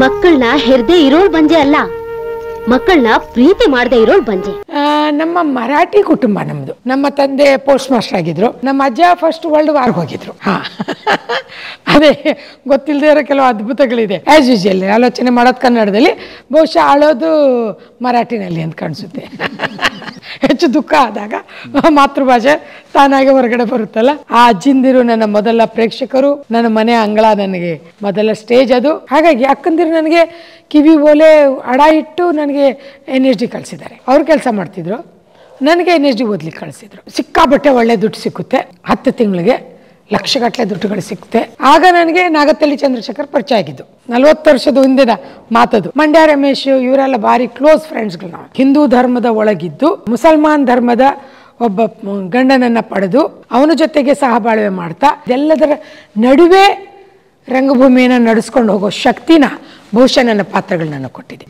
ಮಕ್ಕಳನ್ನ ಹೆರ್ದೆ ಇರೋಳ್ ಬಂಜೆ ಅಲ್ಲ, ಮಕ್ಕಳನ್ನ ಪ್ರೀತಿ ಮಾಡದೆ ಇರೋಳ್ ಬಂಜೆ. ನಮ್ಮ ಮರಾಠಿ ಕುಟುಂಬ ನಮ್ದು. ನಮ್ಮ ತಂದೆ ಪೋಸ್ಟ್ ಮಾಸ್ಟರ್ ಆಗಿದ್ರು, ನಮ್ಮ ಅಜ್ಜ ಫಸ್ಟ್ ವರ್ಲ್ಡ್ ವಾರ್ ಹೋಗಿದ್ರು. ಅದೇ ಗೊತ್ತಿಲ್ಲದೆ ಇರೋ ಕೆಲವು ಅದ್ಭುತಗಳಿದೆ. ಆಸ್ ಯೂಶುವಲ್ ಆಲೋಚನೆ ಮಾಡೋದು ಕನ್ನಡದಲ್ಲಿ, ಬಹುಶಃ ಆಳೋದು ಮರಾಠಿನಲ್ಲಿ ಅಂತ ಕಾಣಿಸುತ್ತೆ. ಹೆಚ್ಚು ದುಃಖ ಆದಾಗ ಮಾತೃಭಾಷೆ ತಾನಾಗೆ ಹೊರಗಡೆ ಬರುತ್ತಲ್ಲ. ಆ ಅಜ್ಜಿಂದಿರು ನನ್ನ ಮೊದಲ ಪ್ರೇಕ್ಷಕರು, ನನ್ನ ಮನೆ ಅಂಗಳ ನನಗೆ ಮೊದಲ ಸ್ಟೇಜ್ ಅದು. ಹಾಗಾಗಿ ಅಕ್ಕಂದಿರು ನನಗೆ ಕಿವಿ ಓಲೆ ಅಡ ಇಟ್ಟು ನನಗೆ NSD ಕಳಿಸಿದ್ದಾರೆ. ಅವ್ರು ಕೆಲಸ ಮಾಡ್ತಿದ್ರು, ನನಗೆ NSD ಓದ್ಲಿಕ್ಕೆ ಕಳಿಸಿದ್ರು. ಸಿಕ್ಕಾಬಟ್ಟೆ ಒಳ್ಳೆ ದುಡ್ಡು ಸಿಕ್ಕುತ್ತೆ, 10 ತಿಂಗಳಿಗೆ ಲಕ್ಷಗಟ್ಟಲೆ ದುಡ್ಡುಗಳು ಸಿಗುತ್ತೆ. ಆಗ ನನಗೆ ನಾಗತಳ್ಳಿ ಚಂದ್ರಶೇಖರ್ ಪರಿಚಯ ಆಗಿದ್ದು, 40 ವರ್ಷದ ಹಿಂದಿನ ಮಾತದು. ಮಂಡ್ಯ ರಮೇಶ್ ಇವರೆಲ್ಲ ಭಾರಿ ಕ್ಲೋಸ್ ಫ್ರೆಂಡ್ಸ್ಗಳು. ನಾವು ಹಿಂದೂ ಧರ್ಮದ ಒಳಗಿದ್ದು ಮುಸಲ್ಮಾನ್ ಧರ್ಮದ ಒಬ್ಬ ಗಂಡನನ್ನ ಪಡೆದು ಅವನ ಜೊತೆಗೆ ಸಹಬಾಳ್ವೆ ಮಾಡ್ತಾ ಎಲ್ಲದರ ನಡುವೆ ರಂಗಭೂಮಿಯನ್ನು ನಡೆಸ್ಕೊಂಡು ಹೋಗೋ ಶಕ್ತಿನ ಬಹುಶಃ ನನ್ನ ಪಾತ್ರಗಳು ನನಗೆ ಕೊಟ್ಟಿದೆ.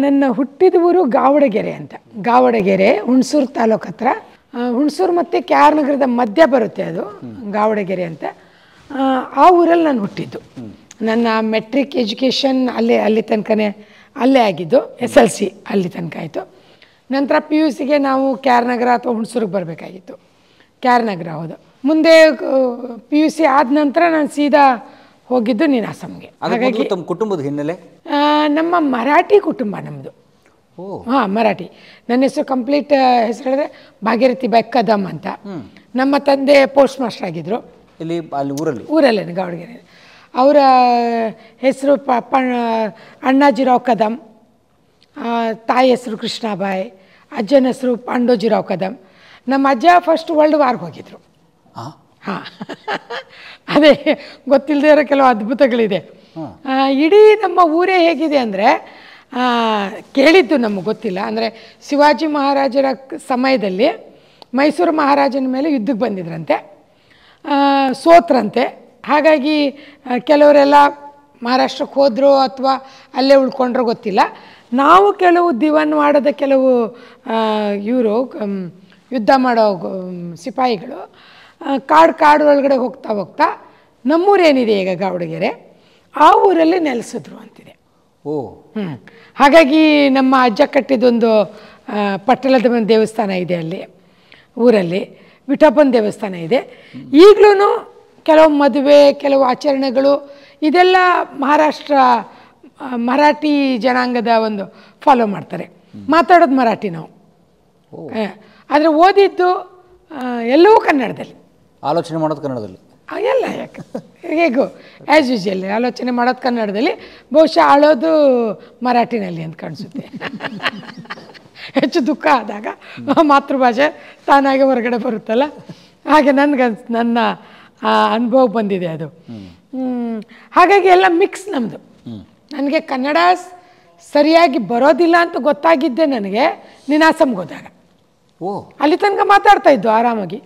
ನನ್ನ ಹುಟ್ಟಿದ ಊರು ಗಾವಡಗೆರೆ ಅಂತ. ಗಾವಡಗೆರೆ ಹುಣಸೂರು ತಾಲೂಕು ಹತ್ರ. ಹುಣಸೂರು ಮತ್ತು KR ನಗರದ ಮಧ್ಯ ಬರುತ್ತೆ ಅದು, ಗಾವಡಗೆರೆ ಅಂತ. ಆ ಊರಲ್ಲಿ ನಾನು ಹುಟ್ಟಿದ್ದು. ನನ್ನ ಮೆಟ್ರಿಕ್ ಎಜುಕೇಷನ್ ಅಲ್ಲಿ ತನಕನೇ ಅಲ್ಲೇ ಆಗಿದ್ದು. SLC ಅಲ್ಲಿ ತನಕ ಆಯಿತು. ನಂತರ PUCಗೆ ನಾವು KR ನಗರ ಅಥವಾ ಹುಣಸೂರಿಗೆ ಬರಬೇಕಾಗಿತ್ತು. KR ನಗರ ಹೋದು. ಮುಂದೆ PUC ಆದ ನಂತರ ನಾನು ಸೀದಾ ಹೋಗಿದ್ದು ನೀನಾಸಂಗೆ. ಹಾಗಾಗಿ ತಮ್ಮ ಕುಟುಂಬದ ಹಿನ್ನೆಲೆ ನಮ್ಮ ಮರಾಠಿ ಕುಟುಂಬ ನಮ್ಮದು. ಮರಾಠಿ. ನನ್ನ ಹೆಸರು ಕಂಪ್ಲೀಟ್ ಹೆಸರು ಹೇಳಿದ್ರೆ ಭಾಗೀರಥಿ ಬಾಯಿ ಕದಮ್ ಅಂತ. ನಮ್ಮ ತಂದೆ ಪೋಸ್ಟ್ ಮಾಸ್ಟರ್ ಆಗಿದ್ರು ಊರಲ್ಲೇ ಗಾವಡಗೆರೆ. ಅವರ ಹೆಸರು ಅಣ್ಣಾಜಿರಾವ್ ಕದಮ್, ತಾಯಿ ಹೆಸರು ಕೃಷ್ಣಾಬಾಯಿ, ಅಜ್ಜನ ಹೆಸರು ಪಾಂಡೋಜಿರಾವ್ ಕದಮ್. ನಮ್ಮ ಅಜ್ಜ ಫಸ್ಟ್ ವರ್ಲ್ಡ್ ವಾರ್ ಹೋಗಿದ್ರು. ಅದೇ ಗೊತ್ತಿಲ್ಲದೆ ಇರೋ ಕೆಲವು ಅದ್ಭುತಗಳಿದೆ. ಇಡೀ ನಮ್ಮ ಊರೇ ಹೇಗಿದೆ ಅಂದರೆ, ಕೇಳಿದ್ದು ನಮಗೆ ಗೊತ್ತಿಲ್ಲ, ಅಂದರೆ ಶಿವಾಜಿ ಮಹಾರಾಜರ ಸಮಯದಲ್ಲಿ ಮೈಸೂರು ಮಹಾರಾಜನ ಮೇಲೆ ಯುದ್ಧಕ್ಕೆ ಬಂದಿದ್ರಂತೆ, ಸೋತ್ರಂತೆ. ಹಾಗಾಗಿ ಕೆಲವರೆಲ್ಲ ಮಹಾರಾಷ್ಟ್ರಕ್ಕೆ ಹೋದ್ರು ಅಥವಾ ಅಲ್ಲೇ ಉಳ್ಕೊಂಡ್ರೋ ಗೊತ್ತಿಲ್ಲ. ನಾವು ಕೆಲವು ದಿವಾನ್ವಾಡದ ಕೆಲವು ಇವರು ಯುದ್ಧ ಮಾಡೋ ಸಿಪಾಯಿಗಳು ಕಾಡು ಒಳಗಡೆ ಹೋಗ್ತಾ ನಮ್ಮೂರೇನಿದೆ ಈಗ ಗಾವಡಗೆರೆ, ಆ ಊರಲ್ಲಿ ನೆಲೆಸಿದ್ರು ಅಂತಿದೆ. ಹಾಗಾಗಿ ನಮ್ಮ ಅಜ್ಜ ಕಟ್ಟಿದ್ದೊಂದು ಪಟ್ಟಲದ ದೇವಸ್ಥಾನ ಇದೆ ಅಲ್ಲಿ ಊರಲ್ಲಿ, ವಿಠಪ್ಪನ ದೇವಸ್ಥಾನ ಇದೆ. ಈಗಲೂ ಕೆಲವು ಮದುವೆ, ಕೆಲವು ಆಚರಣೆಗಳು ಇದೆಲ್ಲ ಮರಾಠಿ ಜನಾಂಗದ ಒಂದು ಫಾಲೋ ಮಾಡ್ತಾರೆ. ಮಾತಾಡೋದು ಮರಾಠಿ ನಾವು, ಆದರೆ ಓದಿದ್ದು ಎಲ್ಲವೂ ಕನ್ನಡದಲ್ಲಿ, ಆಲೋಚನೆ ಮಾಡೋದು ಕನ್ನಡದಲ್ಲಿ ಎಲ್ಲ. ಹೇಗೋ ಆ್ಯಸ್ ಯೂಶುವಲ್ ಆಲೋಚನೆ ಮಾಡೋದು ಕನ್ನಡದಲ್ಲಿ, ಬಹುಶಃ ಆಳೋದು ಮರಾಠಿನಲ್ಲಿ ಅಂತ ಕಾಣಿಸುತ್ತೆ. ಹೆಚ್ಚು ದುಃಖ ಆದಾಗ ಮಾತೃಭಾಷೆ ತಾನಾಗೆ ಹೊರಗಡೆ ಬರುತ್ತಲ್ಲ. ಹಾಗೆ ನನ್ನ ಅನುಭವ ಬಂದಿದೆ ಅದು. ಹಾಗಾಗಿ ಎಲ್ಲ ಮಿಕ್ಸ್ ನಮ್ಮದು. ನನಗೆ ಕನ್ನಡ ಸರಿಯಾಗಿ ಬರೋದಿಲ್ಲ ಅಂತ ಗೊತ್ತಾಗಿದ್ದೆ ನನಗೆ ನೀನಾಸಂಗೆ ಹೋದಾಗ. ಅಲ್ಲಿ ತನಕ ಮಾತಾಡ್ತಾ ಇದ್ದು ಆರಾಮಾಗಿ.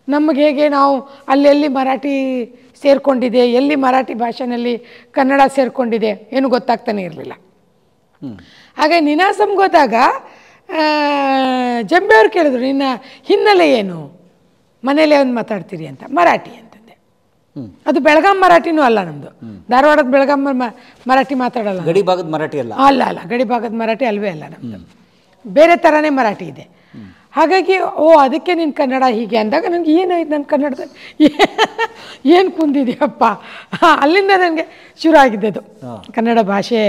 ನಮಗೆ ಹೇಗೆ ನಾವು ಅಲ್ಲೆಲ್ಲಿ ಮರಾಠಿ ಸೇರಿಕೊಂಡಿದೆ, ಎಲ್ಲಿ ಮರಾಠಿ ಭಾಷೆನಲ್ಲಿ ಕನ್ನಡ ಸೇರಿಕೊಂಡಿದೆ ಏನು ಗೊತ್ತಾಗ್ತಾನೆ ಇರಲಿಲ್ಲ. ಹಾಗೆ ನೀನಾಸಂಗೆ ಹೋದಾಗ ಜಂಬೆಯವ್ರು ಕೇಳಿದ್ರು, ನಿನ್ನ ಹಿನ್ನೆಲೆ ಏನು, ಮನೇಲೆ ಒಂದು ಮಾತಾಡ್ತೀರಿ ಅಂತ. ಮರಾಠಿ ಅಂತಂದೆ. ಅದು ಬೆಳಗಾಂ ಮರಾಠಿನೂ ಅಲ್ಲ ನಮ್ಮದು, ಧಾರವಾಡದ ಬೆಳಗಾಂ ಮರಾಠಿ ಮಾತಾಡಲ್ಲ. ಗಡಿ ಭಾಗದ ಮರಾಠಿ ಅಲ್ಲ. ಅಲ್ಲ ಗಡಿ ಭಾಗದ ಮರಾಠಿ ಅಲ್ವೇ ಅಲ್ಲ ನಮ್ಮದು, ಬೇರೆ ಥರನೇ ಮರಾಠಿ ಇದೆ. ಹಾಗಾಗಿ ಅದಕ್ಕೆ ನಿನ್ನ ಕನ್ನಡ ಹೀಗೆ ಅಂದಾಗ ನನಗೆ ಏನಾಯ್ತು, ನನ್ನ ಕನ್ನಡದಲ್ಲಿ ಏನು ಕುಂದಿದೆಯಪ್ಪ. ಅಲ್ಲಿಂದ ನನಗೆ ಶುರು ಆಗಿದ್ದದು ಕನ್ನಡ ಭಾಷೆ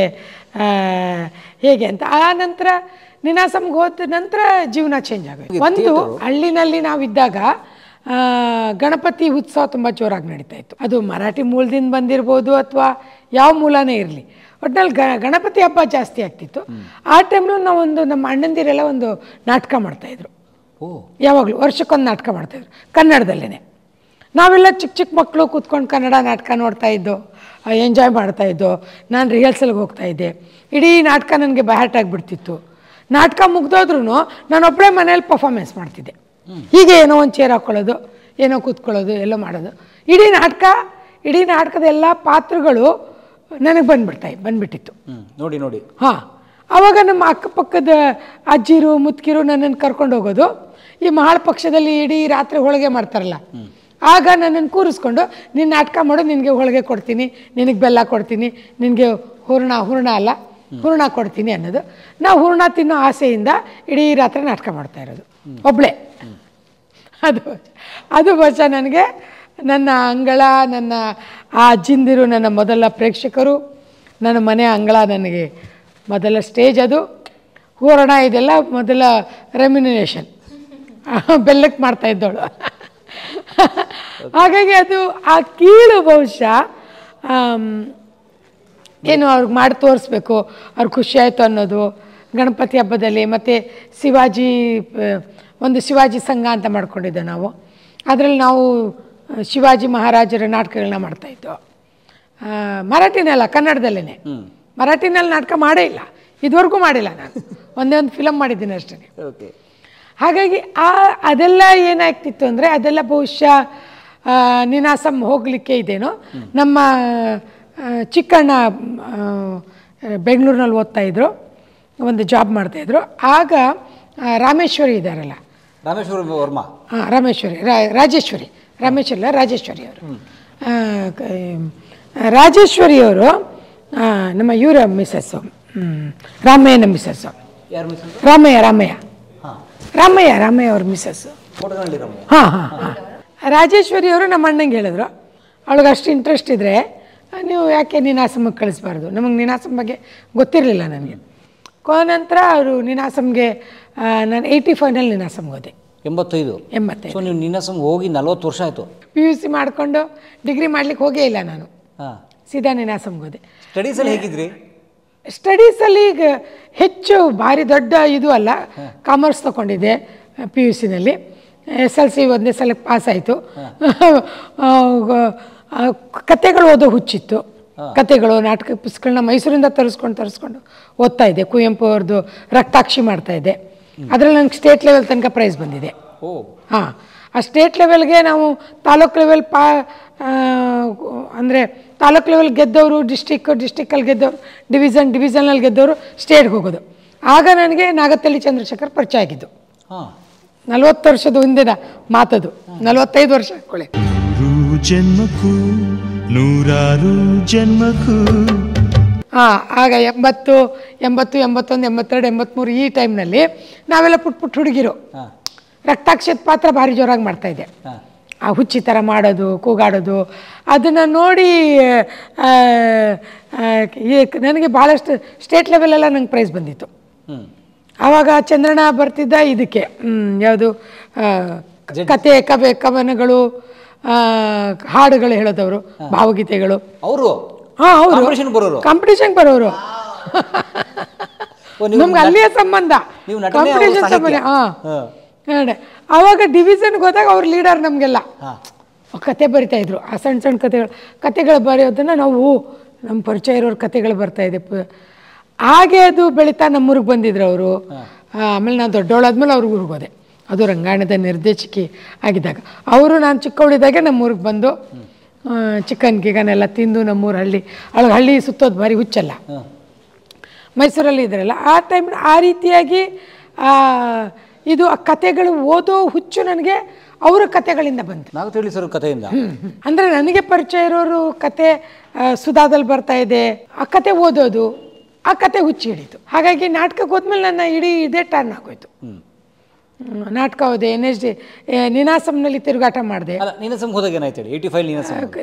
ಹೇಗೆ ಅಂತ. ಆ ನಂತರ ನೀನಾಸಂಗೆ ಹೋದ ನಂತರ ಜೀವನ ಚೇಂಜ್ ಆಗೋದು. ಒಂದು ಹಳ್ಳಿನಲ್ಲಿ ನಾವಿದ್ದಾಗ ಗಣಪತಿ ಉತ್ಸವ ತುಂಬ ಜೋರಾಗಿ ನಡೀತಾ ಇತ್ತು. ಅದು ಮರಾಠಿ ಮೂಲದಿಂದ ಬಂದಿರ್ಬೋದು ಅಥವಾ ಯಾವ ಮೂಲನೇ ಇರಲಿ, ಒಟ್ಟಿನಲ್ಲಿ ಗಣಪತಿ ಹಬ್ಬ ಜಾಸ್ತಿ ಆಗ್ತಿತ್ತು. ಆ ಟೈಮ್ನು ನಾವೊಂದು ನಮ್ಮ ಅಣ್ಣಂದಿರೆಲ್ಲ ಒಂದು ನಾಟಕ ಮಾಡ್ತಾಯಿದ್ರು. ಯಾವಾಗಲೂ ವರ್ಷಕ್ಕೊಂದು ನಾಟಕ ಮಾಡ್ತಾಯಿದ್ರು ಕನ್ನಡದಲ್ಲೇ. ನಾವೆಲ್ಲ ಚಿಕ್ಕ ಮಕ್ಕಳು ಕೂತ್ಕೊಂಡು ಕನ್ನಡ ನಾಟಕ ನೋಡ್ತಾ ಇದ್ದೋ, ಎಂಜಾಯ್ ಮಾಡ್ತಾಯಿದ್ದೋ. ನಾನು ರಿಹರ್ಸಲ್ಗೆ ಹೋಗ್ತಾಯಿದ್ದೆ. ಇಡೀ ನಾಟಕ ನನಗೆ ಬಹ್ಯಾಟ್ ಆಗಿಬಿಡ್ತಿತ್ತು. ನಾಟಕ ಮುಗ್ದೋದ್ರೂ ನಾನೊಬ್ಬಳೇ ಮನೇಲಿ ಪರ್ಫಾರ್ಮೆನ್ಸ್ ಮಾಡ್ತಿದ್ದೆ. ಹೀಗೆ ಏನೋ ಒಂದು ಚೇರ್ ಹಾಕ್ಕೊಳ್ಳೋದು, ಏನೋ ಕೂತ್ಕೊಳ್ಳೋದು, ಎಲ್ಲೋ ಮಾಡೋದು. ಇಡೀ ನಾಟಕದ ಎಲ್ಲ ಪಾತ್ರಗಳು ನನಗೆ ಬಂದ್ಬಿಟ್ಟಿತ್ತು ನೋಡಿ. ಆವಾಗ ನಮ್ಮ ಅಕ್ಕಪಕ್ಕದ ಅಜ್ಜಿರು ಮುತ್ಕಿರು ನನ್ನನ್ನು ಕರ್ಕೊಂಡು ಹೋಗೋದು. ಈ ಮಹಾಳ ಪಕ್ಷದಲ್ಲಿ ಇಡೀ ರಾತ್ರಿ ಹೋಳಿಗೆ ಮಾಡ್ತಾರಲ್ಲ, ಆಗ ನನ್ನನ್ನು ಕೂರಿಸ್ಕೊಂಡು ನೀನು ನಾಟಕ ಮಾಡು, ನಿನಗೆ ಹೋಳಿಗೆ ಕೊಡ್ತೀನಿ, ನಿನಗೆ ಬೆಲ್ಲ ಕೊಡ್ತೀನಿ, ನಿನಗೆ ಹೂರ್ಣ ಅಲ್ಲ ಹೂರ್ಣ ಕೊಡ್ತೀನಿ ಅನ್ನೋದು. ನಾವು ಹೂರ್ಣ ತಿನ್ನೋ ಆಸೆಯಿಂದ ಇಡೀ ರಾತ್ರಿ ನಾಟಕ ಮಾಡ್ತಾ ಇರೋದು ಒಬ್ಬಳೇ. ಅದು ಬಹುಶಃ ನನಗೆ ನನ್ನ ಅಂಗಳ, ನನ್ನ ಆ ಅಜ್ಜಿಂದಿರು ನನ್ನ ಮೊದಲ ಪ್ರೇಕ್ಷಕರು, ನನ್ನ ಮನೆ ಅಂಗಳ ನನಗೆ ಮೊದಲ ಸ್ಟೇಜ್, ಅದು ಹೂರಣ ಇದೆಲ್ಲ ಮೊದಲ ರೆಮ್ಯುನರೇಷನ್, ಬೆಲ್ಲಕ್ಕೆ ಮಾಡ್ತಾ ಇದ್ದವಳು. ಹಾಗಾಗಿ ಅದು ಆ ಕೀಳು ಬಹುಶಃ ಏನು ಅವ್ರಿಗೆ ಮಾಡಿ ತೋರಿಸ್ಬೇಕು, ಅವ್ರಿಗೆ ಖುಷಿ ಆಯಿತು ಅನ್ನೋದು. ಗಣಪತಿ ಹಬ್ಬದಲ್ಲಿ ಮತ್ತು ಶಿವಾಜಿ ಸಂಘ ಅಂತ ಮಾಡ್ಕೊಂಡಿದ್ದೆ ನಾವು. ಅದರಲ್ಲಿ ನಾವು ಶಿವಾಜಿ ಮಹಾರಾಜರ ನಾಟಕಗಳನ್ನ ಮಾಡ್ತಾಯಿದ್ದೋ. ಮರಾಠಿನಲ್ಲ, ಕನ್ನಡದಲ್ಲೇ. ಮರಾಠಿನಲ್ಲಿ ನಾಟಕ ಮಾಡೇ ಇಲ್ಲ, ಇದುವರೆಗೂ ಮಾಡಿಲ್ಲ ನಾನು. ಒಂದೇ ಒಂದು ಫಿಲಮ್ ಮಾಡಿದ್ದೀನಿ ಅಷ್ಟೇ. ಹಾಗಾಗಿ ಅದೆಲ್ಲ ಏನಾಗ್ತಿತ್ತು ಅಂದರೆ, ಅದೆಲ್ಲ ಬಹುಶಃ ನೀನಾಸಂ ಹೋಗಲಿಕ್ಕೆ ಇದೇನೋ. ನಮ್ಮ ಚಿಕ್ಕಣ್ಣ ಬೆಂಗಳೂರಿನಲ್ಲಿ ಓದ್ತಾಯಿದ್ರು, ಒಂದು ಜಾಬ್ ಮಾಡ್ತಾಯಿದ್ರು. ಆಗ ರಾಮೇಶ್ವರಿ ಇದ್ದಾರಲ್ಲ, ರಾಜೇಶ್ವರಿ ಅವರು ನಮ್ಮ ಇವರ ಮಿಸ್ಸಸ್ಸು, ರಾಮಯ್ಯನ ಮಿಸ್ಸಸ್ಸು. ರಾಮಯ್ಯ ಅವ್ರ ಮಿಸ್ಸಸ್ಸು. ರಾಜೇಶ್ವರಿ ಅವರು ನಮ್ಮ ಅಣ್ಣಂಗೆ ಹೇಳಿದ್ರು, ಅವಳಿಗೆ ಅಷ್ಟು ಇಂಟ್ರೆಸ್ಟ್ ಇದ್ದರೆ ನೀವು ಯಾಕೆ ನೀನಾಸಂಗೆ ಕಳಿಸ್ಬಾರ್ದು. ನಮಗೆ ನೀನಾಸಂ ಬಗ್ಗೆ ಗೊತ್ತಿರಲಿಲ್ಲ ನನಗೆ. ನಂತರ ಅವರು ನೀನಾಸಂಗೆ ನಾನು 85ನಲ್ಲಿ ನೀನಾಸಂಗೆ ಹೋದೆ. 85. ಸೊ ನೀವು ನೀನಾಸಂಗೆ ಹೋಗಿ 40 ವರ್ಷ ಆಯಿತು. PUC ಮಾಡಿಕೊಂಡು ಡಿಗ್ರಿ ಮಾಡ್ಲಿಕ್ಕೆ ಹೋಗೇ ಇಲ್ಲ ನಾನು, ಸೀದಾ ನೀನಾಸಂಗೆ ಹೋದೆ. ಸ್ಟಡೀಸಲ್ಲಿ ಹೇಗಿದ್ರಿ? ಸ್ಟಡೀಸಲ್ಲಿ ಈಗ ಹೆಚ್ಚು ಭಾರಿ ದೊಡ್ಡ ಇದು ಅಲ್ಲ, ಕಾಮರ್ಸ್ ತೊಗೊಂಡಿದ್ದೆ PUCನಲ್ಲಿ. SLC ಒಂದೇ ಸಲ ಪಾಸ್ ಆಯಿತು. ಕತೆಗಳು ಓದೋ ಹುಚ್ಚಿತ್ತು. ಕತೆಗಳು, ನಾಟಕ ಪುಸ್ತಕಗಳನ್ನ ಮೈಸೂರಿಂದ ತರಿಸ್ಕೊಂಡು ಓದ್ತಾ ಇದ್ದೆ. ಕುವೆಂಪು ಅವ್ರದ್ದು ರಕ್ತಾಕ್ಷಿ ಮಾಡ್ತಾಯಿದ್ದೆ. ಅದರಲ್ಲಿ ನನಗೆ ಸ್ಟೇಟ್ ಲೆವೆಲ್ ತನಕ ಪ್ರೈಸ್ ಬಂದಿದೆ. ಆ ಸ್ಟೇಟ್ ಲೆವೆಲ್ಗೆ ನಾವು ತಾಲೂಕು ಲೆವೆಲ್ ಅಂದರೆ ತಾಲೂಕು ಲೆವೆಲ್ ಗೆದ್ದವರು, ಡಿಸ್ಟಿಕ್ಕಲ್ಲಿ ಗೆದ್ದವರು, ಡಿವಿಷನಲ್ಲಿ ಗೆದ್ದವರು ಸ್ಟೇಟ್ಗೆ ಹೋಗೋದು. ಆಗ ನನಗೆ ನಾಗತಳ್ಳಿ ಚಂದ್ರಶೇಖರ್ ಪರಿಚಯ ಆಗಿದ್ದು. 40 ವರ್ಷದ ಹಿಂದಿನ ಮಾತದು, 45 ವರ್ಷ ಹಾಕೊಳ್ಳಿ. ಆಗ 80, 81, 82, 83 ಈ ಟೈಮ್ನಲ್ಲಿ ನಾವೆಲ್ಲ ಪುಟ್ಟ ಹುಡುಗಿರು. ರಕ್ತಾಕ್ಷದ ಪಾತ್ರ ಭಾರಿ ಜೋರಾಗಿ ಮಾಡ್ತಾಯಿದ್ದೆ. ಆ ಹುಚ್ಚಿ ಥರ ಮಾಡೋದು, ಕೂಗಾಡೋದು, ಅದನ್ನು ನೋಡಿ ನನಗೆ ಭಾಳಷ್ಟು ಸ್ಟೇಟ್ ಲೆವೆಲೆಲ್ಲ ನಂಗೆ ಪ್ರೈಸ್ ಬಂದಿತ್ತು. ಆವಾಗ ಚಂದ್ರಣ್ಣ ಬರ್ತಿದ್ದ ಇದಕ್ಕೆ, ಯಾವುದು ಕತೆ, ಕವನಗಳು, ಹಾಡುಗಳು ಹೇಳೋದವರು, ಭಾವಗೀತೆಗಳು. ಅವರು ಕಾಂಪಿಟೇಷನ್ ಬರೋರು. ನಮ್ಗೆ ಅಲ್ಲಿಯ ಸಂಬಂಧ, ಕಾಂಪಿಟೇಷನ್ ಸಂಬಂಧ. ಆವಾಗ ಡಿವಿಷನ್ಗೆ ಹೋದಾಗ ಅವ್ರ ಲೀಡರ್ ನಮಗೆಲ್ಲ ಕತೆ ಬರಿತಾ ಇದ್ರು. ಆ ಸಣ್ಣ ಕತೆಗಳು ಬರೆಯೋದನ್ನು ನಾವು ನಮ್ಮ ಪರಿಚಯ ಇರೋರು ಕತೆಗಳು ಬರ್ತಾಯಿದೆ. ಹಾಗೆ ಅದು ಬೆಳೀತಾ ನಮ್ಮೂರಿಗೆ ಬಂದಿದ್ರು ಅವರು. ಆಮೇಲೆ ನಾನು ದೊಡ್ಡವಳಾದ್ಮೇಲೆ ಅವ್ರ ಊರಿಗೆ ಹೋದೆ. ಅದು ರಂಗಾಯಣದ ನಿರ್ದೇಶಕಿ ಆಗಿದ್ದಾಗ. ಅವರು ನಾನು ಚಿಕ್ಕವಳಿದ್ದಾಗೆ ನಮ್ಮೂರಿಗೆ ಬಂದು ಚಿಕನ್ ಗಿಗನೆಲ್ಲ ತಿಂದು ನಮ್ಮೂರು ಹಳ್ಳಿ ಸುತ್ತೋದು ಭಾರಿ ಹುಚ್ಚಲ್ಲ. ಮೈಸೂರಲ್ಲಿ ಇದ್ರಲ್ಲ ಆ ಟೈಮ್. ಆ ರೀತಿಯಾಗಿ ಇದು ಆ ಕತೆಗಳು ಓದೋ ಹುಚ್ಚು ನನಗೆ ಅವರ ಕತೆಗಳಿಂದ ಬಂತು. ನಾಗತಳ್ಳಿ ಸರ್ ಕಥೆಯಿಂದ ಅಂದರೆ ನನಗೆ ಪರಿಚಯ ಇರೋರು ಕತೆ ಸುಧಾದಲ್ಲಿ ಬರ್ತಾ ಇದೆ, ಆ ಕತೆ ಓದೋದು, ಆ ಕತೆ ಹುಚ್ಚಿ ಹಿಡಿತು. ಹಾಗಾಗಿ ನಾಟಕಕ್ಕೆ ಹೋದ್ಮೇಲೆ ನನ್ನ ಇದೇ ಟರ್ನ್ ಆಗೋಯ್ತು. ನಾಟಕ ಹೋದೆ, NSD ನೀನಾಸಂನಲ್ಲಿ ತಿರುಗಾಟ ಮಾಡಿದೆ.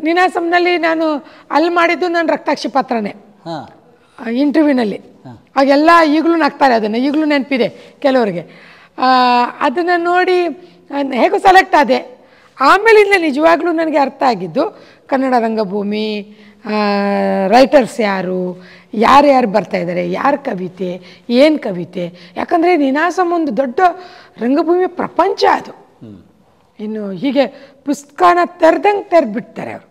ನೀನಾಸಂನಲ್ಲಿ ನಾನು ಅಲ್ಲಿ ಮಾಡಿದ್ದು ನಾನು ರಕ್ತಾಕ್ಷಿ ಪಾತ್ರನೇ ಇಂಟರ್ವ್ಯೂನಲ್ಲಿ. ಆಗೆಲ್ಲ ಈಗಲೂ ನಗ್ತಾರೆ, ಅದನ್ನು ಈಗಲೂ ನೆನಪಿದೆ ಕೆಲವರಿಗೆ. ಅದನ್ನು ನೋಡಿ ಹೇಗೋ ಸೆಲೆಕ್ಟ್ ಆದೆ. ಆಮೇಲಿಂದ ನಿಜವಾಗ್ಲೂ ನನಗೆ ಅರ್ಥ ಆಗಿದ್ದು ಕನ್ನಡ ರಂಗಭೂಮಿ, ರೈಟರ್ಸ್ ಯಾರ್ಯಾರು ಬರ್ತಾಯಿದ್ದಾರೆ, ಯಾರ ಕವಿತೆ, ಏನು ಕವಿತೆ. ಯಾಕಂದರೆ ನೀನಾಸಂ ಒಂದು ದೊಡ್ಡ ರಂಗಭೂಮಿ ಪ್ರಪಂಚ ಅದು. ಇನ್ನು ಹೀಗೆ ಪುಸ್ತಕನ ತೆರೆದ್ಬಿಡ್ತಾರೆ ಅವರು.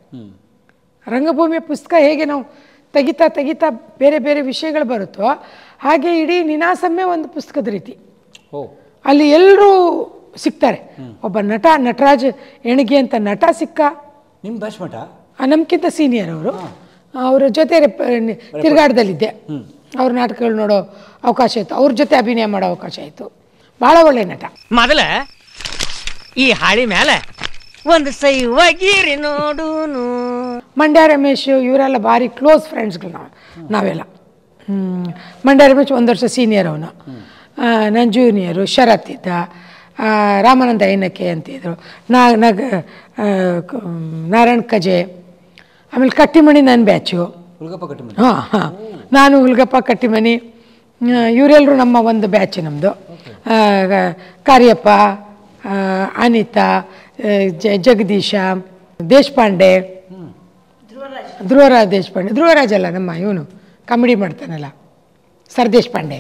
ರಂಗಭೂಮಿಯ ಪುಸ್ತಕ ಹೇಗೆ ನಾವು ತೆಗಿತಾ ಬೇರೆ ಬೇರೆ ವಿಷಯಗಳು ಬರುತ್ತೋ ಹಾಗೆ ಇಡೀ ನೀನಾಸಮ್ಮೇ ಒಂದು ಪುಸ್ತಕದ ರೀತಿ. ಅಲ್ಲಿ ಎಲ್ಲರೂ ಸಿಗ್ತಾರೆ. ಒಬ್ಬ ನಟರಾಜ್ ಎಣಗಿ ಅಂತ ನಟ ಸಿಕ್ಕ. ನಿಮ್ಮ ಬ್ಯಾಚ್ಮೇಟ? ನಮ್ಗಿಂತ ಸೀನಿಯರ್ ಅವರು. ಅವ್ರ ಜೊತೆ ತಿರುಗಾಟದಲ್ಲಿದ್ದೆ. ಅವ್ರ ನಾಟಕಗಳು ನೋಡೋ ಅವಕಾಶ ಇತ್ತು, ಅವ್ರ ಜೊತೆ ಅಭಿನಯ ಮಾಡೋ ಅವಕಾಶ ಆಯಿತು. ಭಾಳ ಒಳ್ಳೆ ನಟ. ಮೊದಲ ಈ ಹಾಳಿ ಮೇಲೆ ಒಂದು ಸೈವಾಗಿರಿ ನೋಡುನು. ಮಂಡ್ಯ ರಮೇಶ್ ಇವರೆಲ್ಲ ಭಾರಿ ಕ್ಲೋಸ್ ಫ್ರೆಂಡ್ಸ್ಗಳು ನಾವೆಲ್ಲ. ಮಂಡ್ಯ ರಮೇಶ್ 1 ವರ್ಷ ಸೀನಿಯರ್ ಅವನು, ನನ್ನ ಜೂನಿಯರು. ಶರತ್ ಇದ್ದ, ರಾಮಾನಂದ ಐನಕೆ ಅಂತಿದ್ರು, ನಾರಾಯಣ್ ಕಜೆ, ಆಮೇಲೆ ಕಟ್ಟಿಮಣಿ ನನ್ನ ಬ್ಯಾಚು. ಹಾಂ, ನಾನು ಹುಲ್ಗಪ್ಪ ಕಟ್ಟಿಮನಿ, ಇವರೆಲ್ಲರೂ ನಮ್ಮ ಒಂದು ಬ್ಯಾಚ್ ನಮ್ಮದು. ಕಾರ್ಯಪ್ಪ, ಅನಿತಾ, ಜಗದೀಶ, ದೇಶಪಾಂಡೆ, ಧ್ರುವರಾಜ್ ದೇಶಪಾಂಡೆ. ಧ್ರುವರಾಜ್ ಅಲ್ಲ, ನಮ್ಮ ಇವನು ಕಾಮಿಡಿ ಮಾಡ್ತಾನಲ್ಲ, ಸರ್ ದೇಶಪಾಂಡೆ.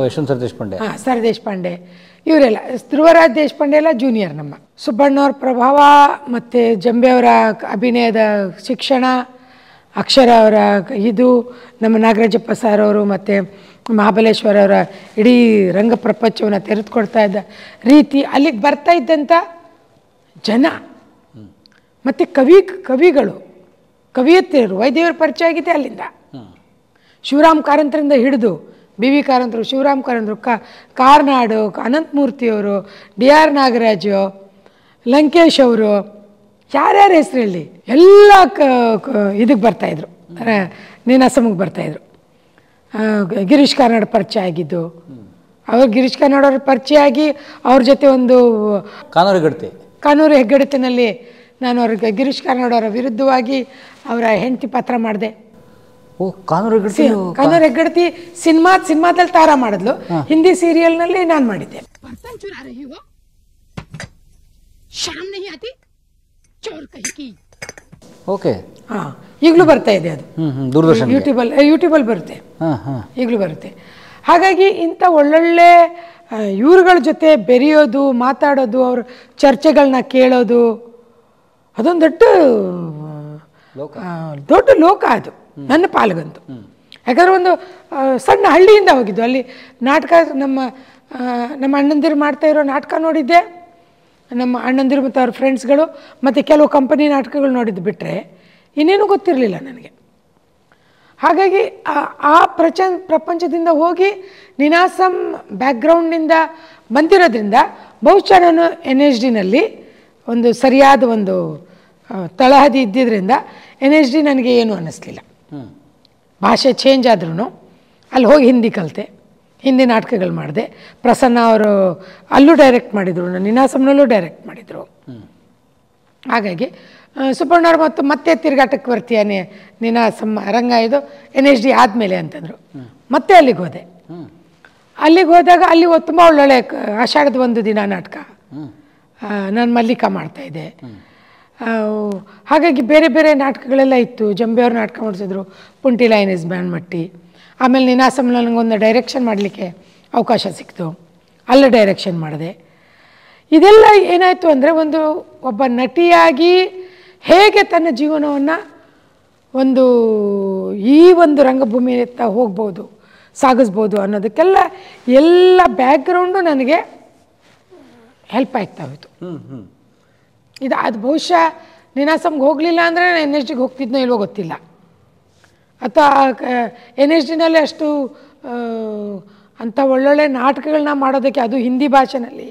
ಯಶವಂತ್ ಸರ್ ದೇಶಪಾಂಡೆ. ಹಾಂ, ಸರ್ ದೇಶಪಾಂಡೆ. ಇವರೆಲ್ಲ ಧ್ರುವರಾಜ್ ದೇಶಪಾಂಡೆ ಎಲ್ಲ ಜೂನಿಯರ್ ನಮ್ಮ. ಸುಬ್ಬಣ್ಣವ್ರ ಪ್ರಭಾವ ಮತ್ತು ಜಂಬೆ ಅವರ ಅಭಿನಯದ ಶಿಕ್ಷಣ, ಅಕ್ಷರ ಅವರ ಇದು, ನಮ್ಮ ನಾಗರಾಜಪ್ಪ ಸರ್ ಅವರು ಮತ್ತು ಮಹಾಬಲೇಶ್ವರ ಅವರ ಇಡೀ ರಂಗ ಪ್ರಪಂಚವನ್ನು ತೆರೆದುಕೊಡ್ತಾ ಇದ್ದ ರೀತಿ, ಅಲ್ಲಿಗೆ ಬರ್ತಾ ಇದ್ದಂಥ ಜನ ಮತ್ತು ಕವಿಗಳು, ಕವಿಯತ್ರಿಯರು, ವೈದ್ಯರ ಪರಿಚಯ ಆಗಿದೆ ಅಲ್ಲಿಂದ. ಶಿವರಾಮ್ ಕಾರಂತರಿಂದ ಹಿಡಿದು ಬಿ ವಿ ಕಾರಂತರು, ಶಿವರಾಮ್ ಕಾರಂತರು, ಕಾರ್ನಾಡು, ಅನಂತಮೂರ್ತಿಯವರು, ಡಿ ಆರ್ ನಾಗರಾಜು, ಲಂಕೇಶ್ ಅವರು, ಯಾರ್ಯಾರ ಹೆಸರು ಹೇಳಿ ಎಲ್ಲ ಇದಕ್ಕೆ ಬರ್ತಾಯಿದ್ರು, ನೀನಾಸಮ್ಗೆ ಬರ್ತಾಯಿದ್ರು. ಗಿರೀಶ್ ಕಾರ್ನಾಡ್ ಪರಿಚಯ ಆಗಿದ್ದು, ಅವ್ರು ಗಿರೀಶ್ ಕಾರ್ನಾಡ್ ಅವ್ರ ಪರಿಚಯ ಆಗಿ ಅವ್ರ ಜೊತೆ ಒಂದು ಕಾನೂರು ಹೆಗ್ಗಡತಿನಲ್ಲಿ ನಾನು ಅವ್ರಿಗೆ ಗಿರೀಶ್ ಕಾರ್ನಾಡ್ ಅವರ ವಿರುದ್ಧವಾಗಿ ಅವರ ಹೆಂಡತಿ ಪಾತ್ರ ಮಾಡಿದೆ. ಕಾನೂರು ಹೆಗ್ಗಡತಿ ಸಿನಿಮಾದಲ್ಲಿ ತಾರಾ ಮಾಡಿದ್ಲು, ಹಿಂದಿ ಸೀರಿಯಲ್ನಲ್ಲಿ ನಾನು ಮಾಡಿದ್ದೆ. ಓಕೆ, ಹಾಂ, ಈಗಲೂ ಬರ್ತಾ ಇದೆ ಅದು, ಯೂಟ್ಯೂಬಲ್ಲಿ ಬರುತ್ತೆ, ಈಗಲೂ ಬರುತ್ತೆ. ಹಾಗಾಗಿ ಇಂಥ ಒಳ್ಳೊಳ್ಳೆ ಇವ್ರುಗಳ ಜೊತೆ ಬೆರೆಯೋದು, ಮಾತಾಡೋದು, ಅವ್ರ ಚರ್ಚೆಗಳನ್ನ ಕೇಳೋದು, ಅದೊಂದು ದೊಡ್ಡ ಲೋಕ ಅದು ನನ್ನ ಪಾಲ್ಗಂತೂ. ಯಾಕಂದ್ರೆ ಒಂದು ಸಣ್ಣ ಹಳ್ಳಿಯಿಂದ ಹೋಗಿದ್ದು, ಅಲ್ಲಿ ನಾಟಕ ನಮ್ಮ ಅಣ್ಣಂದಿರು ಮಾಡ್ತಾ ಇರೋ ನಾಟಕ ನೋಡಿದ್ದೆ, ನಮ್ಮ ಅಣ್ಣಂದಿರು ಮತ್ತು ಅವ್ರ ಫ್ರೆಂಡ್ಸ್ಗಳು, ಮತ್ತು ಕೆಲವು ಕಂಪನಿ ನಾಟಕಗಳು ನೋಡಿದ್ದು ಬಿಟ್ಟರೆ ಇನ್ನೇನು ಗೊತ್ತಿರಲಿಲ್ಲ ನನಗೆ. ಹಾಗಾಗಿ ಆ ಪ್ರಪಂಚದಿಂದ ಹೋಗಿ ನೀನಾಸಮ್ ಬ್ಯಾಕ್ಗ್ರೌಂಡ್ನಿಂದ ಬಂದಿರೋದ್ರಿಂದ ಬಹುಶಃ ನಾನು NSDನಲ್ಲಿ ಒಂದು ಸರಿಯಾದ ಒಂದು ತಳಹದಿ ಇದ್ದಿದ್ದರಿಂದ NSD ನನಗೆ ಏನೂ ಅನ್ನಿಸ್ಲಿಲ್ಲ. ಭಾಷೆ ಚೇಂಜ್ ಆದ್ರೂ ಅಲ್ಲಿ ಹೋಗಿ ಹಿಂದಿ ಕಲಿತೆ, ಹಿಂದಿ ನಾಟಕಗಳು ಮಾಡಿದೆ. ಪ್ರಸನ್ನ ಅವರು ಅಲ್ಲೂ ಡೈರೆಕ್ಟ್ ಮಾಡಿದರು, ನೀನಾಸಮ್ನಲ್ಲೂ ಡೈರೆಕ್ಟ್ ಮಾಡಿದರು. ಹಾಗಾಗಿ ಸುಬ್ಬಣ್ಣವ್ರು ಮತ್ತೆ ತಿರುಗಾಟಕ್ಕೆ ಬರ್ತೀಯ ನೀನಾಸಮ್ ರಂಗ ಇದು NSD ಆದಮೇಲೆ ಅಂತಂದರು. ಮತ್ತೆ ಅಲ್ಲಿಗೆ ಹೋದೆ. ಅಲ್ಲಿಗೆ ಹೋದಾಗ ಅಲ್ಲಿ ತುಂಬ ಒಳ್ಳೊಳ್ಳೆ ಆಷಾಢದ ಒಂದು ದಿನ ನಾಟಕ ನಾನು ಮಲ್ಲಿಕಾ ಮಾಡ್ತಾಯಿದ್ದೆ. ಹಾಗಾಗಿ ಬೇರೆ ಬೇರೆ ನಾಟಕಗಳೆಲ್ಲ ಇತ್ತು. ಜಂಬೆಯವ್ರ ನಾಟಕ ಮಾಡಿಸಿದ್ರು, ಪುಂಟಿ ಲೈನ್ ಬ್ಯಾನ್ಮಟ್ಟಿ. ಆಮೇಲೆ ನೀನಾಸಮ್ ನನಗೊಂದು ಡೈರೆಕ್ಷನ್ ಮಾಡಲಿಕ್ಕೆ ಅವಕಾಶ ಸಿಕ್ತು, ಅಲ್ಲೇ ಡೈರೆಕ್ಷನ್ ಮಾಡಿದೆ. ಇದೆಲ್ಲ ಏನಾಯಿತು ಅಂದರೆ, ಒಬ್ಬ ನಟಿಯಾಗಿ ಹೇಗೆ ತನ್ನ ಜೀವನವನ್ನು ಈ ಒಂದು ರಂಗಭೂಮಿಯತ್ತ ಹೋಗ್ಬೋದು, ಸಾಗಿಸ್ಬೋದು ಅನ್ನೋದಕ್ಕೆಲ್ಲ ಎಲ್ಲ ಬ್ಯಾಕ್ಗ್ರೌಂಡು ನನಗೆ ಹೆಲ್ಪ್ ಆಗ್ತಾ ಹೋಯಿತು. ಅದು ಬಹುಶಃ ನೀನಾಸಮ್ಗೆ ಹೋಗಲಿಲ್ಲ ಅಂದರೆ NSDಗೆ ಹೋಗ್ತಿದ್ನೋ ಇಲ್ವೋ ಗೊತ್ತಿಲ್ಲ, ಅಥವಾ NSDನಲ್ಲಿ ಅಷ್ಟು ಅಂಥ ಒಳ್ಳೊಳ್ಳೆ ನಾಟಕಗಳನ್ನ ಮಾಡೋದಕ್ಕೆ, ಅದು ಹಿಂದಿ ಭಾಷೆನಲ್ಲಿ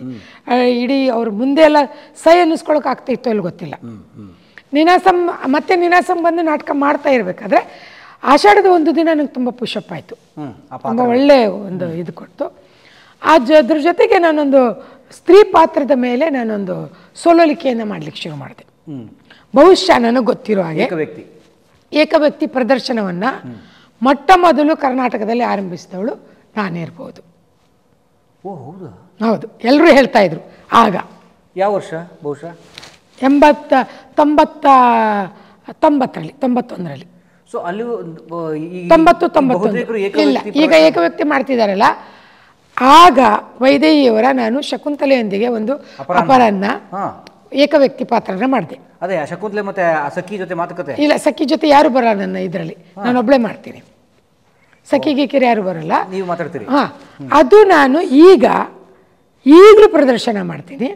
ಇಡೀ ಅವ್ರ ಮುಂದೆ ಎಲ್ಲ ಸೈ ಅನ್ನಿಸ್ಕೊಳಕ್ಕೆ ಆಗ್ತಾಯಿತ್ತೋ ಇಲ್ಲಿ ಗೊತ್ತಿಲ್ಲ. ನೀನಾಸಮ್ ಬಂದು ನಾಟಕ ಮಾಡ್ತಾ ಇರಬೇಕಾದ್ರೆ ಆಷಾಢದ ಒಂದು ದಿನ ನನಗೆ ತುಂಬ ಪುಷಪ್ ಆಯಿತು, ತುಂಬ ಒಳ್ಳೆ ಒಂದು ಇದು ಕೊಡ್ತು. ಅದ್ರ ಜೊತೆಗೆ ನಾನೊಂದು ಸ್ತ್ರೀ ಪಾತ್ರದ ಮೇಲೆ ನಾನೊಂದು ಸೋಲೋಲಿಕೆಯನ್ನು ಮಾಡಲಿಕ್ಕೆ ಶುರು ಮಾಡಿದೆ. ಬಹುಶಃ ನನಗೆ ಗೊತ್ತಿರೋ ಹಾಗೆ ಏಕವ್ಯಕ್ತಿ ಪ್ರದರ್ಶನವನ್ನು ಮೊಟ್ಟ ಮೊದಲು ಕರ್ನಾಟಕದಲ್ಲಿ ಆರಂಭಿಸಿದವಳು ನಾನೇ ಇರ್ಬೋದು. ಹೌದು, ಎಲ್ಲರೂ ಹೇಳ್ತಾ ಇದ್ರು ಆಗ. ಯಾವ ವರ್ಷ? ಬಹುಶಃ 91ರಲ್ಲಿ. ಸೊ ಅಲ್ಲಿ 90-91 ಇಲ್ಲ, ಈಗ ಏಕವ್ಯಕ್ತಿ ಮಾಡ್ತಿದ್ದಾರಲ್ಲ, ಆಗ ವೈದೇಹಿಯವರ ನಾನು ಶಕುಂತಲೆಯೊಂದಿಗೆ ಒಂದು ಅಪರಾಹ್ನ ಏಕವ್ಯಕ್ತಿ ಪಾತ್ರನ ಮಾಡಿದೆ. ಅದೇ ಶಕುಂತಲೆ ಮತ್ತೆ ಸಖಿ ಜೊತೆ ಮಾತುಕತೆ ಇಲ್ಲ, ಸಖಿ ಜೊತೆ ಯಾರು ಬರಲ್ಲ ನನ್ನ ಇದರಲ್ಲಿ, ನಾನು ಒಬ್ಬಳೇ ಮಾಡ್ತೀನಿ. ಸಖಿಗೆ ಕಿರಿ ಯಾರು ಬರಲ್ಲ, ನೀವು ಮಾತಾಡ್ತೀರಿ. ಅದು ನಾನು ಈಗಲೂ ಪ್ರದರ್ಶನ ಮಾಡ್ತೀನಿ.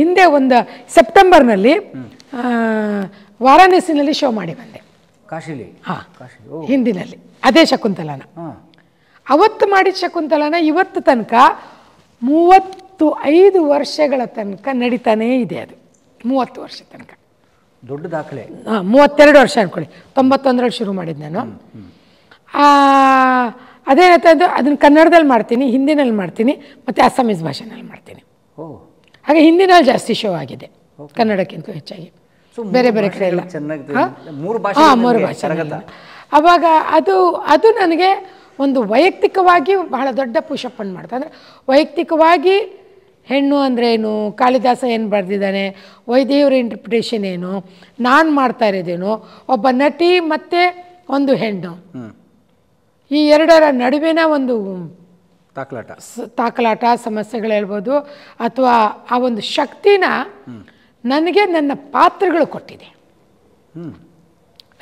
ಹಿಂದೆ ಒಂದು ಸೆಪ್ಟೆಂಬರ್ನಲ್ಲಿ ವಾರಾಣಸಿನಲ್ಲಿ ಶೋ ಮಾಡಿ ಬಂದೆ, ಕಾಶಿಲಿ. ಹಿಂದಿನಲ್ಲಿ ಅದೇ ಶಕುಂತಲನ. ಅವತ್ತು ಮಾಡಿದ ಶಕುಂತಲನ ಇವತ್ತು ತನಕ 35 ವರ್ಷಗಳ ತನಕ ನಡೀತಾನೇ ಇದೆ. ಅದು 30 ವರ್ಷ ತನಕ. ದೊಡ್ಡ ದಾಖಲೆ. 32 ವರ್ಷ ಅನ್ಕೊಳ್ಳಿ. 91ರಲ್ಲಿ ಶುರು ಮಾಡಿದ್ದು ನಾನು. ಅದೇನಾಯ್ತು, ಅದನ್ನು ಕನ್ನಡದಲ್ಲಿ ಮಾಡ್ತೀನಿ, ಹಿಂದಿನಲ್ಲಿ ಮಾಡ್ತೀನಿ, ಮತ್ತು ಅಸ್ಸಾಮೀಸ್ ಭಾಷೆನಲ್ಲಿ ಮಾಡ್ತೀನಿ. ಹಾಗೆ ಹಿಂದಿನಲ್ಲಿ ಜಾಸ್ತಿ ಶೋ ಆಗಿದೆ ಕನ್ನಡಕ್ಕಿಂತ ಹೆಚ್ಚಾಗಿ. ಬೇರೆ ಬೇರೆ ಕಡೆ ಎಲ್ಲ 3 ಭಾಷೆ. ಆವಾಗ ಅದು ನನಗೆ ಒಂದು ವೈಯಕ್ತಿಕವಾಗಿ ಬಹಳ ದೊಡ್ಡ ಪುಷಪ್ಪನ್ನು ಮಾಡ್ತಾ. ಅಂದರೆ ವೈಯಕ್ತಿಕವಾಗಿ ಹೆಣ್ಣು ಅಂದ್ರೇನು, ಕಾಳಿದಾಸ ಏನು ಬರೆದಿದ್ದಾನೆ, ವೈದೇವರ ಇಂಟರ್ಪ್ರಿಟೇಷನ್ ಏನು, ನಾನು ಮಾಡ್ತಾ ಇರೋದೇನು, ಒಬ್ಬ ನಟಿ ಮತ್ತು ಒಂದು ಹೆಣ್ಣು, ಈ ಎರಡರ ನಡುವಿನ ಒಂದು ತಾಕಲಾಟ ಸಮಸ್ಯೆಗಳು ಹೇಳ್ಬೋದು, ಅಥವಾ ಆ ಒಂದು ಶಕ್ತಿನ ನನಗೆ ನನ್ನ ಪಾತ್ರಗಳು ಕೊಟ್ಟಿದೆ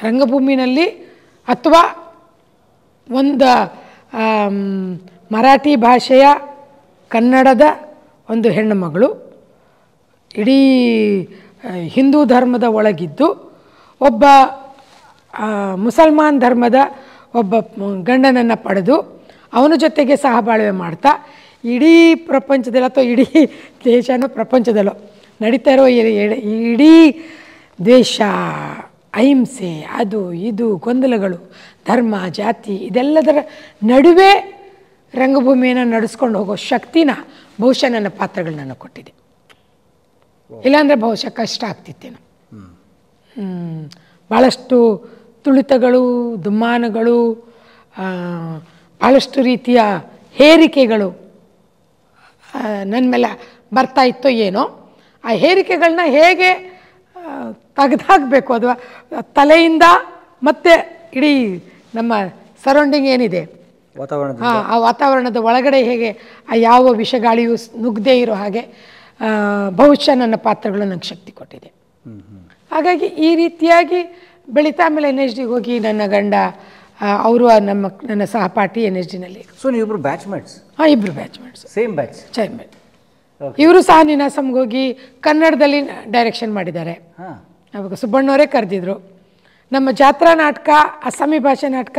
ರಂಗಭೂಮಿನಲ್ಲಿ. ಅಥವಾ ಒಂದು ಮರಾಠಿ ಭಾಷೆಯ ಕನ್ನಡದ ಒಂದು ಹೆಣ್ಣು ಮಗಳು ಇಡೀ ಹಿಂದೂ ಧರ್ಮದ ಒಳಗಿದ್ದು ಒಬ್ಬ ಮುಸಲ್ಮಾನ್ ಧರ್ಮದ ಒಬ್ಬ ಗಂಡನನ್ನು ಪಡೆದು ಅವನ ಜೊತೆಗೆ ಸಹಬಾಳ್ವೆ ಮಾಡ್ತಾ ಇಡೀ ಪ್ರಪಂಚದಲ್ಲಿ ಅಥವಾ ಇಡೀ ದೇಶನೂ ಪ್ರಪಂಚದಲ್ಲೋ ನಡೀತಾ ಇರೋ ಇಡೀ ದ್ವೇಷ, ಅಹಿಂಸೆ, ಅದು ಇದು ಗೊಂದಲಗಳು, ಧರ್ಮ, ಜಾತಿ ಇದೆಲ್ಲದರ ನಡುವೆ ರಂಗಭೂಮಿಯನ್ನು ನಡೆಸ್ಕೊಂಡು ಹೋಗೋ ಶಕ್ತಿನ ಬಹುಶಃ ನನ್ನ ಪಾತ್ರಗಳು ನನಗೆ ಕೊಟ್ಟಿದೆ. ಇಲ್ಲಾಂದರೆ ಬಹುಶಃ ಕಷ್ಟ ಆಗ್ತಿತ್ತೇನು. ಭಾಳಷ್ಟು ತುಳಿತಗಳು, ದುಮ್ಮಾನಗಳು, ಭಾಳಷ್ಟು ರೀತಿಯ ಹೇರಿಕೆಗಳು ನನ್ನ ಮೇಲೆ ಬರ್ತಾ ಇತ್ತೋ ಏನೋ. ಆ ಹೇರಿಕೆಗಳನ್ನ ಹೇಗೆ ತೆಗೆದಾಕಬೇಕು, ಅಥವಾ ತಲೆಯಿಂದ ಮತ್ತು ಇಡೀ ನಮ್ಮ ಸರೌಂಡಿಂಗ್ ಏನಿದೆ ಆ ವಾತಾವರಣದ ಒಳಗಡೆ ಹೇಗೆ ಆ ಯಾವ ವಿಷಗಾಳಿಯೂ ನುಗ್ಗದೇ ಇರೋ ಹಾಗೆ ಬಹುಶಃ ನನ್ನ ಪಾತ್ರಗಳು ನನಗೆ ಶಕ್ತಿ ಕೊಟ್ಟಿದೆ. ಹಾಗಾಗಿ ಈ ರೀತಿಯಾಗಿ ಬೆಳೀತಾ ಆಮೇಲೆ NSDಗೆ ಹೋಗಿ ನನ್ನ ಗಂಡ ಅವರು ನನ್ನ ಸಹಪಾಠಿ NSDನಲ್ಲಿ. ಸೊ ನೀವಿಬ್ರು ಬ್ಯಾಚ್ಮೇಟ್ಸ್? ಹಾಂ, ಇಬ್ಬರು batchmates. Same batch? Same batch. ಇವರು ಸಹ ನೀನಾಸಂಗೆ ಹೋಗಿ ಕನ್ನಡದಲ್ಲಿ ಡೈರೆಕ್ಷನ್ ಮಾಡಿದ್ದಾರೆ. ಅವಾಗ ಸುಬ್ಬಣ್ಣವರೇ ಕರೆದಿದ್ರು. ನಮ್ಮ ಜಾತ್ರಾ ನಾಟಕ, ಅಸ್ಸಾಮಿ ಭಾಷೆ ನಾಟಕ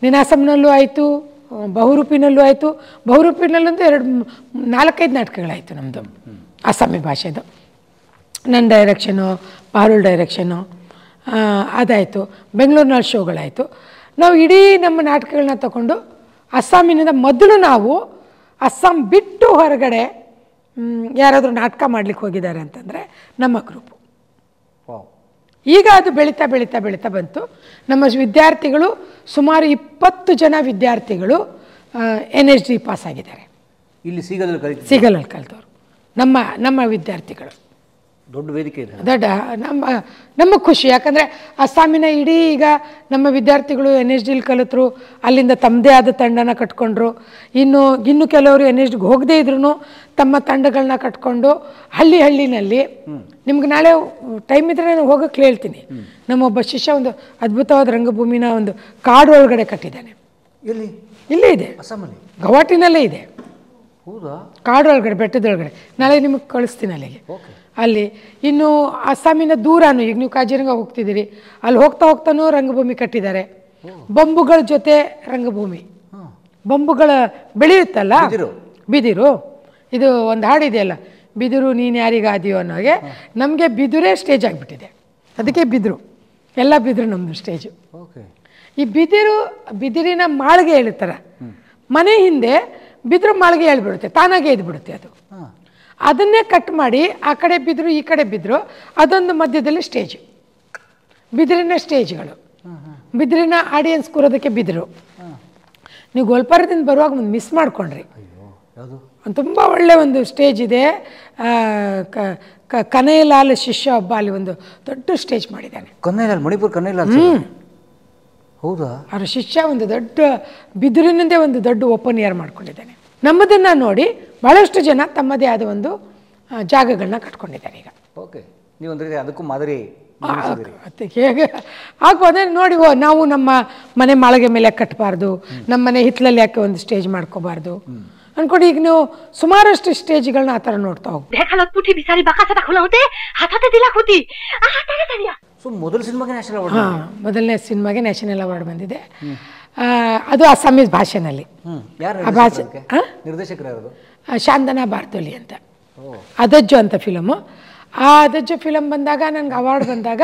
ನೀನಾಸಂನಲ್ಲೂ ಆಯಿತು, ಬಹುರೂಪಿನಲ್ಲೂ ಆಯಿತು. ಬಹುರೂಪಿನಲ್ಲಂತೂ 4-5 ನಾಟಕಗಳಾಯಿತು ನಮ್ಮದು ಅಸ್ಸಾಮಿ ಭಾಷೆದು. ನನ್ನ ಡೈರೆಕ್ಷನು, ಪಾರುಲ್ ಡೈರೆಕ್ಷನು ಅದಾಯಿತು. ಬೆಂಗಳೂರಿನಲ್ಲಿ ಶೋಗಳಾಯಿತು. ನಾವು ಇಡೀ ನಮ್ಮ ನಾಟಕಗಳನ್ನ ತಗೊಂಡು ಅಸ್ಸಾಮಿನಿಂದ ಮೊದಲು ನಾವು ಅಸ್ಸಾಂ ಬಿಟ್ಟು ಹೊರಗಡೆ ಯಾರಾದರೂ ನಾಟಕ ಮಾಡಲಿಕ್ಕೆ ಹೋಗಿದ್ದಾರೆ ಅಂತಂದರೆ ನಮ್ಮ ಗ್ರೂಪು. ಈಗ ಅದು ಬೆಳೀತಾ ಬೆಳೀತಾ ಬೆಳೀತಾ ಬಂತು. ನಮ್ಮ ವಿದ್ಯಾರ್ಥಿಗಳು ಸುಮಾರು 20 ಜನ ವಿದ್ಯಾರ್ಥಿಗಳು NSD ಪಾಸ್ ಆಗಿದ್ದಾರೆ. ಇಲ್ಲಿ ಸೀಗಲಲ್ಲಿ ಕಲಿತವರು ನಮ್ಮ ವಿದ್ಯಾರ್ಥಿಗಳು. ದೊಡ್ಡ ವೇದಿಕೆ ಇದೆ, ದೊಡ್ಡ ನಮ್ಮ ಖುಷಿ. ಯಾಕಂದರೆ ಅಸ್ಸಾಮಿನ ಇಡೀ ಈಗ ನಮ್ಮ ವಿದ್ಯಾರ್ಥಿಗಳು NSDಲಿ ಕಲಿತರು, ಅಲ್ಲಿಂದ ತಮ್ಮದೇ ಆದ ತಂಡನ ಕಟ್ಕೊಂಡ್ರು. ಇನ್ನು ಕೆಲವರು NSDಗೆ ಹೋಗದೇ ಇದ್ರೂ ತಮ್ಮ ತಂಡಗಳನ್ನ ಕಟ್ಕೊಂಡು ಹಳ್ಳಿನಲ್ಲಿ ನಿಮ್ಗೆ ನಾಳೆ ಟೈಮ್ ಇದ್ದರೆ ನಾನು ಹೋಗೋಕ್ಕೆ ಹೇಳ್ತೀನಿ. ನಮ್ಮೊಬ್ಬ ಶಿಷ್ಯ ಒಂದು ಅದ್ಭುತವಾದ ರಂಗಭೂಮಿನ ಒಂದು ಕಾಡು ಒಳಗಡೆ ಕಟ್ಟಿದ್ದಾನೆ. ಇಲ್ಲೇ ಇದೆ, ಗೌಹಾಟಿನಲ್ಲೇ ಇದೆ. ಕಾಡು ಒಳಗಡೆ, ಬೆಟ್ಟದೊಳಗಡೆ. ನಾಳೆ ನಿಮಗೆ ಕಳಿಸ್ತೀನಿ ಅಲ್ಲಿಗೆ. ಅಲ್ಲಿ ಇನ್ನು ಅಸ್ಸಾಮಿನ ದೂರನೂ, ಈಗ ನೀವು ಕಾಜಿರಂಗ ಹೋಗ್ತಿದ್ದೀರಿ, ಅಲ್ಲಿ ಹೋಗ್ತಾನೂ ರಂಗಭೂಮಿ ಕಟ್ಟಿದ್ದಾರೆ. ಬಂಬುಗಳ ಜೊತೆ ರಂಗಭೂಮಿ, ಬಂಬುಗಳ ಬೆಳೆಯುತ್ತಲ್ಲ, ಬಿದಿರು. ಇದು ಒಂದು ಹಾಡಿದೆಯಲ್ಲ, ಬಿದಿರು ನೀನು ಯಾರಿಗಾದಿಯೋ ಅನ್ನೋ ಹಾಗೆ ನಮಗೆ ಬಿದುರೇ ಸ್ಟೇಜ್ ಆಗಿಬಿಟ್ಟಿದೆ. ಅದಕ್ಕೆ ಬಿದಿರು, ಎಲ್ಲ ಬಿದಿರು ನಮ್ಮದು ಸ್ಟೇಜು. ಈ ಬಿದಿರಿನ ಮಾಳಿಗೆ ಹೇಳ್ತಾರೆ, ಮನೆ ಹಿಂದೆ ಬಿದಿರು ಮಾಳಿಗೆ ಹೇಳ್ಬಿಡುತ್ತೆ, ತಾನಾಗೆ ಎದ್ಬಿಡುತ್ತೆ ಅದು. ಅದನ್ನೇ ಕಟ್ ಮಾಡಿ ಆ ಕಡೆ ಬಿದ್ರು ಈ ಕಡೆ ಬಿದ್ರು, ಅದೊಂದು ಮಧ್ಯದಲ್ಲಿ ಸ್ಟೇಜು, ಬಿದಿರಿನ ಸ್ಟೇಜ್ಗಳು, ಬಿದಿರಿನ ಆಡಿಯನ್ಸ್ ಕೂರೋದಕ್ಕೆ ಬಿದಿರು. ನೀವು ಗೋಲ್ಪಾರದಿಂದ ಬರುವಾಗ ಒಂದು ಮಿಸ್ ಮಾಡ್ಕೊಂಡ್ರಿ, ತುಂಬ ಒಳ್ಳೆ ಒಂದು ಸ್ಟೇಜ್ ಇದೆ. ಕನೈಲಾಲ್ ಶಿಷ್ಯ ಒಬ್ಬ ಅಲ್ಲಿ ಒಂದು ದೊಡ್ಡ ಸ್ಟೇಜ್ ಮಾಡಿದ್ದಾನೆ. ಮಣಿಪುರ ಕನೈಲಾಲ್, ಹೌದಾ? ಅವರ ಶಿಷ್ಯ ಒಂದು ದೊಡ್ಡ ಬಿದಿರಿನಿಂದೇ ಒಂದು ದೊಡ್ಡ ಓಪನ್ ಏರ್ ಮಾಡ್ಕೊಂಡಿದ್ದಾನೆ. ನಮ್ಮದನ್ನು ನೋಡಿ ಭಾಳಷ್ಟು ಜನ ತಮ್ಮದೇ ಆದ ಒಂದು ಜಾಗಗಳನ್ನ ಕಟ್ಕೊಂಡಿದ್ದಾರೆ ಈಗ. ಓಕೆ, ನೀವು ಅಂದರೆ ಅದಕ್ಕೂ ಮಾದರಿ ಹೇಗೆ ಆಗ್ಬೋದು ನೋಡಿ, ನಾವು ನಮ್ಮ ಮನೆ ಮಾಳಿಗೆ ಮೇಲೆ ಕಟ್ಟಬಾರ್ದು, ನಮ್ಮ ಮನೆ ಹಿತ್ತಲಲ್ಲಿ ಯಾಕೆ ಒಂದು ಸ್ಟೇಜ್ ಮಾಡ್ಕೋಬಾರ್ದು ಅನ್ಕೊಂಡು ಈಗ ನೀವು ಸುಮಾರಷ್ಟು ಸ್ಟೇಜ್ಗಳನ್ನ ಆ ಥರ ನೋಡ್ತಾ ಹೋಗ್ಬೋದು. ಮೊದಲನೇ ಸಿನಿಮಾಗೆ ನ್ಯಾಷನಲ್ ಅವಾರ್ಡ್ ಬಂದಿದೆ. ಅದು ಅಸ್ಸಾಮೀಸ್ ಭಾಷೆನಲ್ಲಿ. ಶಾಂತನಾ ಬಾರ್ತೋಲಿ ಅಂತ, ಅದಜ್ಜು ಅಂತ ಫಿಲಮು. ಆ ಅದಜ್ಜ ಫಿಲಮ್ ಬಂದಾಗ ನನಗೆ ಅವಾರ್ಡ್ ಬಂದಾಗ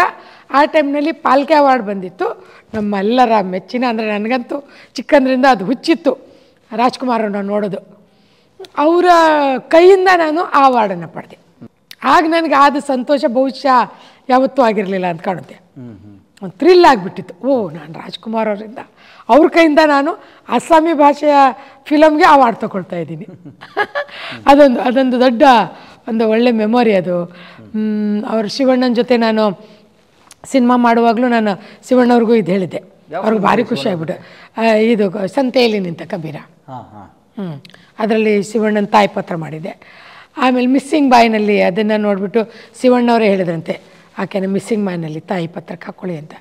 ಆ ಟೈಮ್ನಲ್ಲಿ ಪಾಲ್ಕೆ ಅವಾರ್ಡ್ ಬಂದಿತ್ತು. ನಮ್ಮೆಲ್ಲರ ಮೆಚ್ಚಿನ, ಅಂದರೆ ನನಗಂತೂ ಚಿಕ್ಕಂದ್ರಿಂದ ಅದು ಹುಚ್ಚಿತ್ತು ರಾಜ್ಕುಮಾರನ್ನ ನೋಡೋದು. ಅವರ ಕೈಯಿಂದ ನಾನು ಆ ಅವಾರ್ಡನ್ನು ಪಡೆದೆ. ಆಗ ನನಗೆ ಆದ ಸಂತೋಷ ಬಹುಶಃ ಯಾವತ್ತೂ ಆಗಿರಲಿಲ್ಲ ಅಂತ ಕಾಣುತ್ತೆ. ಒಂದು ಥ್ರಿಲ್ ಆಗಿಬಿಟ್ಟಿತ್ತು. ನಾನು ರಾಜ್ಕುಮಾರ್ ಅವರಿಂದ ಅವ್ರ ಕೈಯಿಂದ ನಾನು ಅಸ್ಸಾಮಿ ಭಾಷೆಯ ಫಿಲಮ್ಗೆ ಅವಾರ್ಡ್ ತೊಗೊಳ್ತಾ ಇದ್ದೀನಿ. ಅದೊಂದು ದೊಡ್ಡ ಒಂದು ಒಳ್ಳೆ ಮೆಮೊರಿ ಅದು. ಅವರು ಶಿವಣ್ಣನ ಜೊತೆ ನಾನು ಸಿನಿಮಾ ಮಾಡುವಾಗಲೂ ನಾನು ಶಿವಣ್ಣವ್ರಿಗೂ ಇದು ಹೇಳಿದ್ದೆ. ಅವ್ರಿಗೆ ಭಾರಿ ಖುಷಿ ಆಗ್ಬಿಟ್ಟು, ಇದು ಸಂತೆಯಲ್ಲಿ ನಿಂತ ಕಬೀರ, ಅದರಲ್ಲಿ ಶಿವಣ್ಣನ ತಾಯಿ ಪತ್ರ ಮಾಡಿದ್ದೆ. ಆಮೇಲೆ ಮಿಸ್ಸಿಂಗ್ ಬಾಯ್ನಲ್ಲಿ ಅದನ್ನು ನೋಡಿಬಿಟ್ಟು ಶಿವಣ್ಣವರೇ ಹೇಳಿದ್ರಂತೆ, ಆಕೆನ ಮಿಸ್ಸಿಂಗ್ ಬಾಯ್ನಲ್ಲಿ ತಾಯಿ ಪತ್ರಕ್ಕೆ ಹಾಕ್ಕೊಳ್ಳಿ ಅಂತ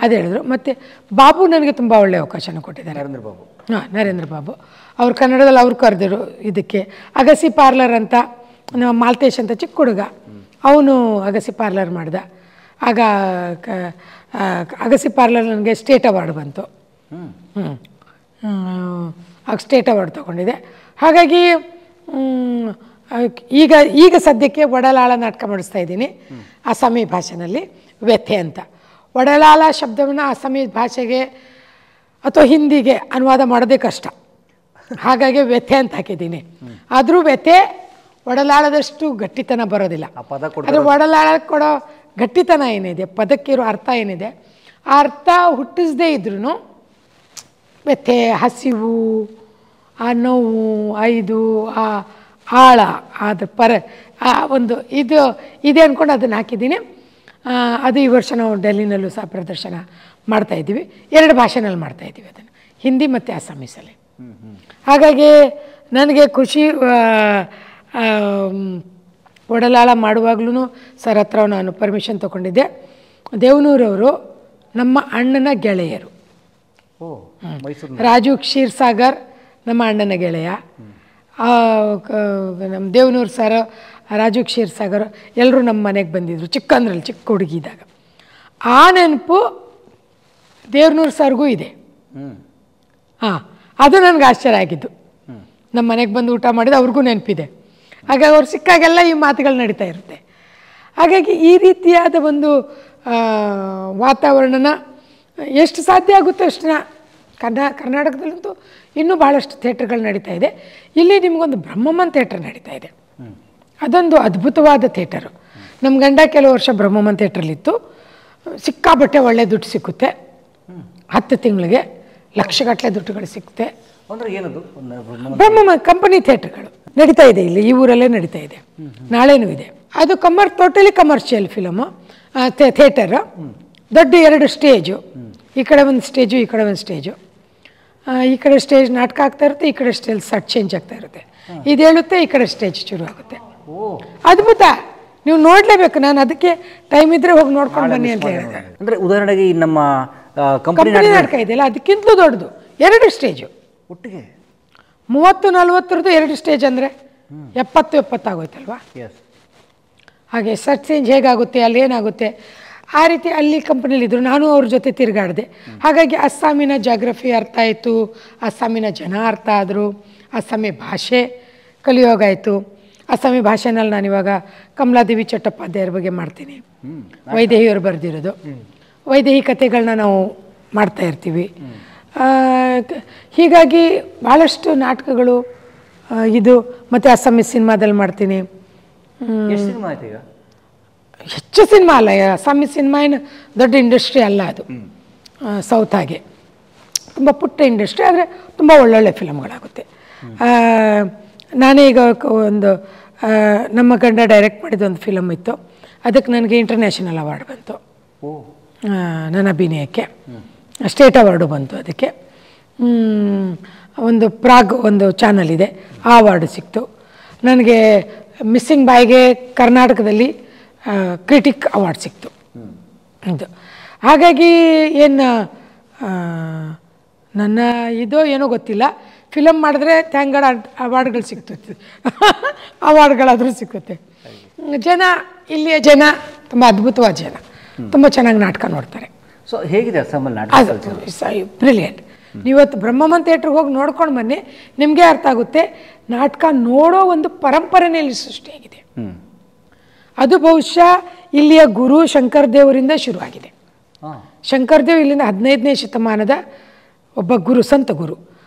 ಅದು ಹೇಳಿದ್ರು. ಮತ್ತು ಬಾಬು ನನಗೆ ತುಂಬ ಒಳ್ಳೆಯ ಅವಕಾಶನ ಕೊಟ್ಟಿದ್ದಾರೆ. ನರೇಂದ್ರ ಬಾಬು ಅವ್ರು ಕನ್ನಡದಲ್ಲಿ ಅವ್ರು ಕರೆದಿರು ಇದಕ್ಕೆ. ಅಗಸಿ ಪಾರ್ಲರ್ ಅಂತ ನಮ್ಮ ಮಾಲ್ತೇಶ್ ಅಂತ ಚಿಕ್ಕ ಹುಡುಗ, ಅವನು ಅಗಸಿ ಪಾರ್ಲರ್ ಮಾಡ್ದ. ಆಗ ಅಗಸಿ ಪಾರ್ಲರ್ ನನಗೆ ಸ್ಟೇಟ್ ಅವಾರ್ಡ್ ಬಂತು. ಆಗ ಸ್ಟೇಟ್ ಅವಾರ್ಡ್ ತೊಗೊಂಡಿದ್ದೆ. ಹಾಗಾಗಿ ಈಗ ಸದ್ಯಕ್ಕೆ ಒಡಲಾಳ ನಾಟಕ ಮಾಡಿಸ್ತಾ ಇದ್ದೀನಿ ಅಸ್ಸಾಮಿ ಭಾಷೆನಲ್ಲಿ, ವ್ಯಥೆ ಅಂತ. ಒಡಲಾಳ ಶಬ್ದವನ್ನು ಅಸ್ಸಾಮಿ ಭಾಷೆಗೆ ಅಥವಾ ಹಿಂದಿಗೆ ಅನುವಾದ ಮಾಡೋದೇ ಕಷ್ಟ, ಹಾಗಾಗಿ ವ್ಯಥೆ ಅಂತ ಹಾಕಿದ್ದೀನಿ. ಆದರೂ ವ್ಯಥೆ ಒಡಲಾಳದಷ್ಟು ಗಟ್ಟಿತನ ಬರೋದಿಲ್ಲ. ಆದರೆ ಒಡಲಾಳ ಕೊಡೋ ಗಟ್ಟಿತನ ಏನಿದೆ, ಪದಕ್ಕಿರೋ ಅರ್ಥ ಏನಿದೆ, ಆ ಅರ್ಥ ಹುಟ್ಟಿಸದೇ ಇದ್ರೂ ವ್ಯಥೆ, ಹಸಿವು, ಆ ನೋವು, ಐದು, ಆ ಆಳ, ಅದ್ರ ಆ ಒಂದು ಇದೆ ಅಂದ್ಕೊಂಡು ಅದನ್ನು ಹಾಕಿದ್ದೀನಿ. ಅದು ಈ ವರ್ಷ ನಾವು ಡೆಲ್ಲಿನಲ್ಲೂ ಸಹ ಪ್ರದರ್ಶನ ಮಾಡ್ತಾಯಿದ್ದೀವಿ. 2 ಭಾಷೆನಲ್ಲಿ ಮಾಡ್ತಾಯಿದ್ದೀವಿ ಅದನ್ನು, ಹಿಂದಿ ಮತ್ತು ಅಸ್ಸಾಮೀಸಲ್ಲಿ. ಹಾಗಾಗಿ ನನಗೆ ಖುಷಿ. ಒಡಲಾಳ ಮಾಡುವಾಗ್ಲೂ ಸರ್ ಹತ್ರ ನಾನು ಪರ್ಮಿಷನ್ ತೊಗೊಂಡಿದ್ದೆ. ದೇವನೂರವರು ನಮ್ಮ ಅಣ್ಣನ ಗೆಳೆಯರು. ರಾಜು ಕ್ಷೀರ್ಸಾಗರ್ ನಮ್ಮ ಅಣ್ಣನ ಗೆಳೆಯ. ನಮ್ಮ ದೇವನೂರು ಸರ್, ರಾಜು ಕ್ಷೀರ್ಸಾಗರ್ ಎಲ್ಲರೂ ನಮ್ಮ ಮನೆಗೆ ಬಂದಿದ್ದರು ಚಿಕ್ಕಂದ್ರಲ್ಲಿ, ಚಿಕ್ಕ ಹುಡುಗಿದಾಗ. ಆ ನೆನಪು ದೇವನೂರು ಸರ್ಗೂ ಇದೆ. ಅದು ನನಗೆ ಆಶ್ಚರ್ಯ ಆಗಿದ್ದು. ನಮ್ಮ ಮನೆಗೆ ಬಂದು ಊಟ ಮಾಡಿದ ಅವ್ರಿಗೂ ನೆನಪಿದೆ. ಹಾಗಾಗಿ ಅವ್ರು ಸಿಕ್ಕಾಗೆಲ್ಲ ಈ ಮಾತುಗಳು ನಡೀತಾ ಇರುತ್ತೆ. ಹಾಗಾಗಿ ಈ ರೀತಿಯಾದ ಒಂದು ವಾತಾವರಣನ ಎಷ್ಟು ಸಾಧ್ಯ ಆಗುತ್ತೋ ಅಷ್ಟನ್ನ ಕರ್ನಾಟಕದಲ್ಲಂತೂ ಇನ್ನೂ ಭಾಳಷ್ಟು ಥಿಯೇಟ್ರ್ಗಳು ನಡೀತಾ ಇದೆ. ಇಲ್ಲಿ ನಿಮಗೊಂದು ಬ್ರಹ್ಮಮನ್ ಥಿಯೇಟ್ರ್ ನಡೀತಾ ಇದೆ. ಅದೊಂದು ಅದ್ಭುತವಾದ ಥಿಯೇಟರು. ನಮ್ಮ ಗಂಡ ಕೆಲವು ವರ್ಷ ಬ್ರಹ್ಮಮನ್ ಥಿಯೇಟ್ರಲ್ಲಿತ್ತು. ಸಿಕ್ಕಾಬಟ್ಟೆ ಒಳ್ಳೆ ದುಡ್ಡು ಸಿಕ್ಕುತ್ತೆ. 10 ತಿಂಗಳಿಗೆ ಲಕ್ಷಗಟ್ಟಲೆ ದುಡ್ಡುಗಳು ಸಿಗುತ್ತೆ. ಬ್ರಹ್ಮಮನ್ ಕಂಪನಿ ಥಿಯೇಟ್ರ್ಗಳು ನಡೀತಾ ಇದೆ ಇಲ್ಲಿ, ಈ ಊರಲ್ಲೇ ನಡೀತಾ ಇದೆ, ನಾಳೆನೂ ಇದೆ. ಅದು ಟೋಟಲಿ ಕಮರ್ಷಿಯಲ್ ಫಿಲಮು ಥಿಯೇಟರ್. ದೊಡ್ಡ 2 ಸ್ಟೇಜು, ಈ ಕಡೆ ಒಂದು ಸ್ಟೇಜು, ಈ ಕಡೆ ಒಂದು ಸ್ಟೇಜು. ಈ ಕಡೆ ಸ್ಟೇಜ್ ನಾಟಕ ಆಗ್ತಾ ಇರುತ್ತೆ, ಈ ಕಡೆ ಸ್ಟೇಜ್ ಸಟ್ ಚೇಂಜ್ ಆಗ್ತಾ ಇರುತ್ತೆ. ಇದು ಹೇಳುತ್ತೆ, ಈ ಕಡೆ ಸ್ಟೇಜ್ ಶುರು ಆಗುತ್ತೆ. ಅದ್ಭುತ, ನೀವು ನೋಡಲೇಬೇಕು. ನಾನು ಅದಕ್ಕೆ ಟೈಮ್ ಇದ್ರೆ ಹೋಗಿ ನೋಡ್ಕೊಂಡು ಬನ್ನಿ ಅಂತ ಹೇಳಿದೆ. ಅಂದರೆ ಉದಾಹರಣೆಗೆ ನಮ್ಮ ಕಂಪನಿ ನಾಟಕ ಇದೆಯಲ್ಲ, ಅದಕ್ಕಿಂತಲೂ ದೊಡ್ಡದು 2 ಸ್ಟೇಜು ಒಟ್ಟಿಗೆ 30-40 2 ಸ್ಟೇಜ್ ಅಂದರೆ 70 ಆಗೋಯ್ತಲ್ವಾ. ಹಾಗೆ ಸಟ್ ಚೇಂಜ್ ಹೇಗಾಗುತ್ತೆ, ಅಲ್ಲಿ ಏನಾಗುತ್ತೆ, ಆ ರೀತಿ ಅಲ್ಲಿ ಕಂಪನಿಲಿದ್ದರು. ನಾನು ಅವ್ರ ಜೊತೆ ತಿರುಗಾಡಿದೆ. ಹಾಗಾಗಿ ಅಸ್ಸಾಮಿನ ಜಾಗ್ರಫಿ ಅರ್ಥ ಆಯಿತು, ಅಸ್ಸಾಮಿನ ಜನ ಅರ್ಥ ಆದರು, ಅಸ್ಸಾಮಿ ಭಾಷೆ ಕಲಿಯೋಗಾಯಿತು. ಅಸ್ಸಾಮಿ ಭಾಷೆನಲ್ಲಿ ನಾನಿವಾಗ ಕಮಲಾದೇವಿ ಚಟ್ಟೋಪಾಧ್ಯಾಯರ ಬಗ್ಗೆ ಮಾಡ್ತೀನಿ. ವೈದೇಹಿಯವರು ಬರೆದಿರೋದು ವೈದೇಹಿ ಕಥೆಗಳನ್ನ ನಾವು ಮಾಡ್ತಾಯಿರ್ತೀವಿ. ಹೀಗಾಗಿ ಭಾಳಷ್ಟು ನಾಟಕಗಳು ಇದು. ಮತ್ತು ಅಸ್ಸಾಮಿ ಸಿನಿಮಾದಲ್ಲಿ ಮಾಡ್ತೀನಿ. ಹೆಚ್ಚು ಸಿನಿಮಾ ಅಲ್ಲ, ಅಸ್ಸಾಮಿ ಸಿನಿಮಾ ಏನು ದೊಡ್ಡ ಇಂಡಸ್ಟ್ರಿ ಅಲ್ಲ ಅದು. ಸೌತ್ ಹಾಗೆ ತುಂಬ ಪುಟ್ಟ ಇಂಡಸ್ಟ್ರಿ, ಆದರೆ ತುಂಬ ಒಳ್ಳೊಳ್ಳೆ ಫಿಲಮ್ಗಳಾಗುತ್ತೆ. ನಾನೇ ಈಗ ಒಂದು ನಮ್ಮ ಗಂಡ ಡೈರೆಕ್ಟ್ ಮಾಡಿದ ಒಂದು ಫಿಲಮ್ ಇತ್ತು, ಅದಕ್ಕೆ ನನಗೆ ಇಂಟರ್ನ್ಯಾಷನಲ್ ಅವಾರ್ಡ್ ಬಂತು. ನನ್ನ ಅಭಿನಯಕ್ಕೆ ಸ್ಟೇಟ್ ಅವಾರ್ಡು ಬಂತು. ಅದಕ್ಕೆ ಒಂದು ಪ್ರಾಗ್ ಒಂದು ಚಾನಲ್ ಇದೆ, ಆ ಅವಾರ್ಡು ಸಿಕ್ತು ನನಗೆ. ಮಿಸ್ಸಿಂಗ್ ಬಾಯ್ಗೆ ಕರ್ನಾಟಕದಲ್ಲಿ ಕ್ರಿಟಿಕ್ ಅವಾರ್ಡ್ ಸಿಕ್ತು ಇದು. ಹಾಗಾಗಿ ಏನು ನನ್ನ ಇದೋ ಏನೋ ಗೊತ್ತಿಲ್ಲ, ಫಿಲಮ್ ಮಾಡಿದ್ರೆ ಥ್ಯಾಂಕ್ ಗಾಡ್ ಅವಾರ್ಡ್ಗಳು ಸಿಗ್ತೈತೆ. ಅವಾರ್ಡ್ಗಳಾದರೂ ಸಿಕ್ಕುತ್ತೆ. ಜನ, ಇಲ್ಲಿಯ ಜನ ತುಂಬ ಅದ್ಭುತವಾದ ಜನ, ತುಂಬ ಚೆನ್ನಾಗಿ ನಾಟಕ ನೋಡ್ತಾರೆ. ಸೊ ಹೇಗಿದೆ ಅಸ್ಸಾಮಲ್ಲಿ ನಾಟಕ? ಬ್ರಿಲಿಯಂಟ್. ನೀವತ್ತು ಬ್ರಹ್ಮಮನ್ ಥಿಯೇಟ್ರಿಗೆ ಹೋಗಿ ನೋಡ್ಕೊಂಡು ಬನ್ನಿ, ನಿಮಗೆ ಅರ್ಥ ಆಗುತ್ತೆ. ನಾಟಕ ನೋಡೋ ಒಂದು ಪರಂಪರೆನೇ ಇಲ್ಲಿ ಸೃಷ್ಟಿಯಾಗಿದೆ. ಅದು ಬಹುಶಃ ಇಲ್ಲಿಯ ಗುರು ಶಂಕರದೇವರಿಂದ ಶುರುವಾಗಿದೆ. ಹಾಂ ಶಂಕರದೇವ್ ಇಲ್ಲಿಂದ 15ನೇ ಶತಮಾನದ ಒಬ್ಬ ಗುರು, ಸಂತ ಗುರು.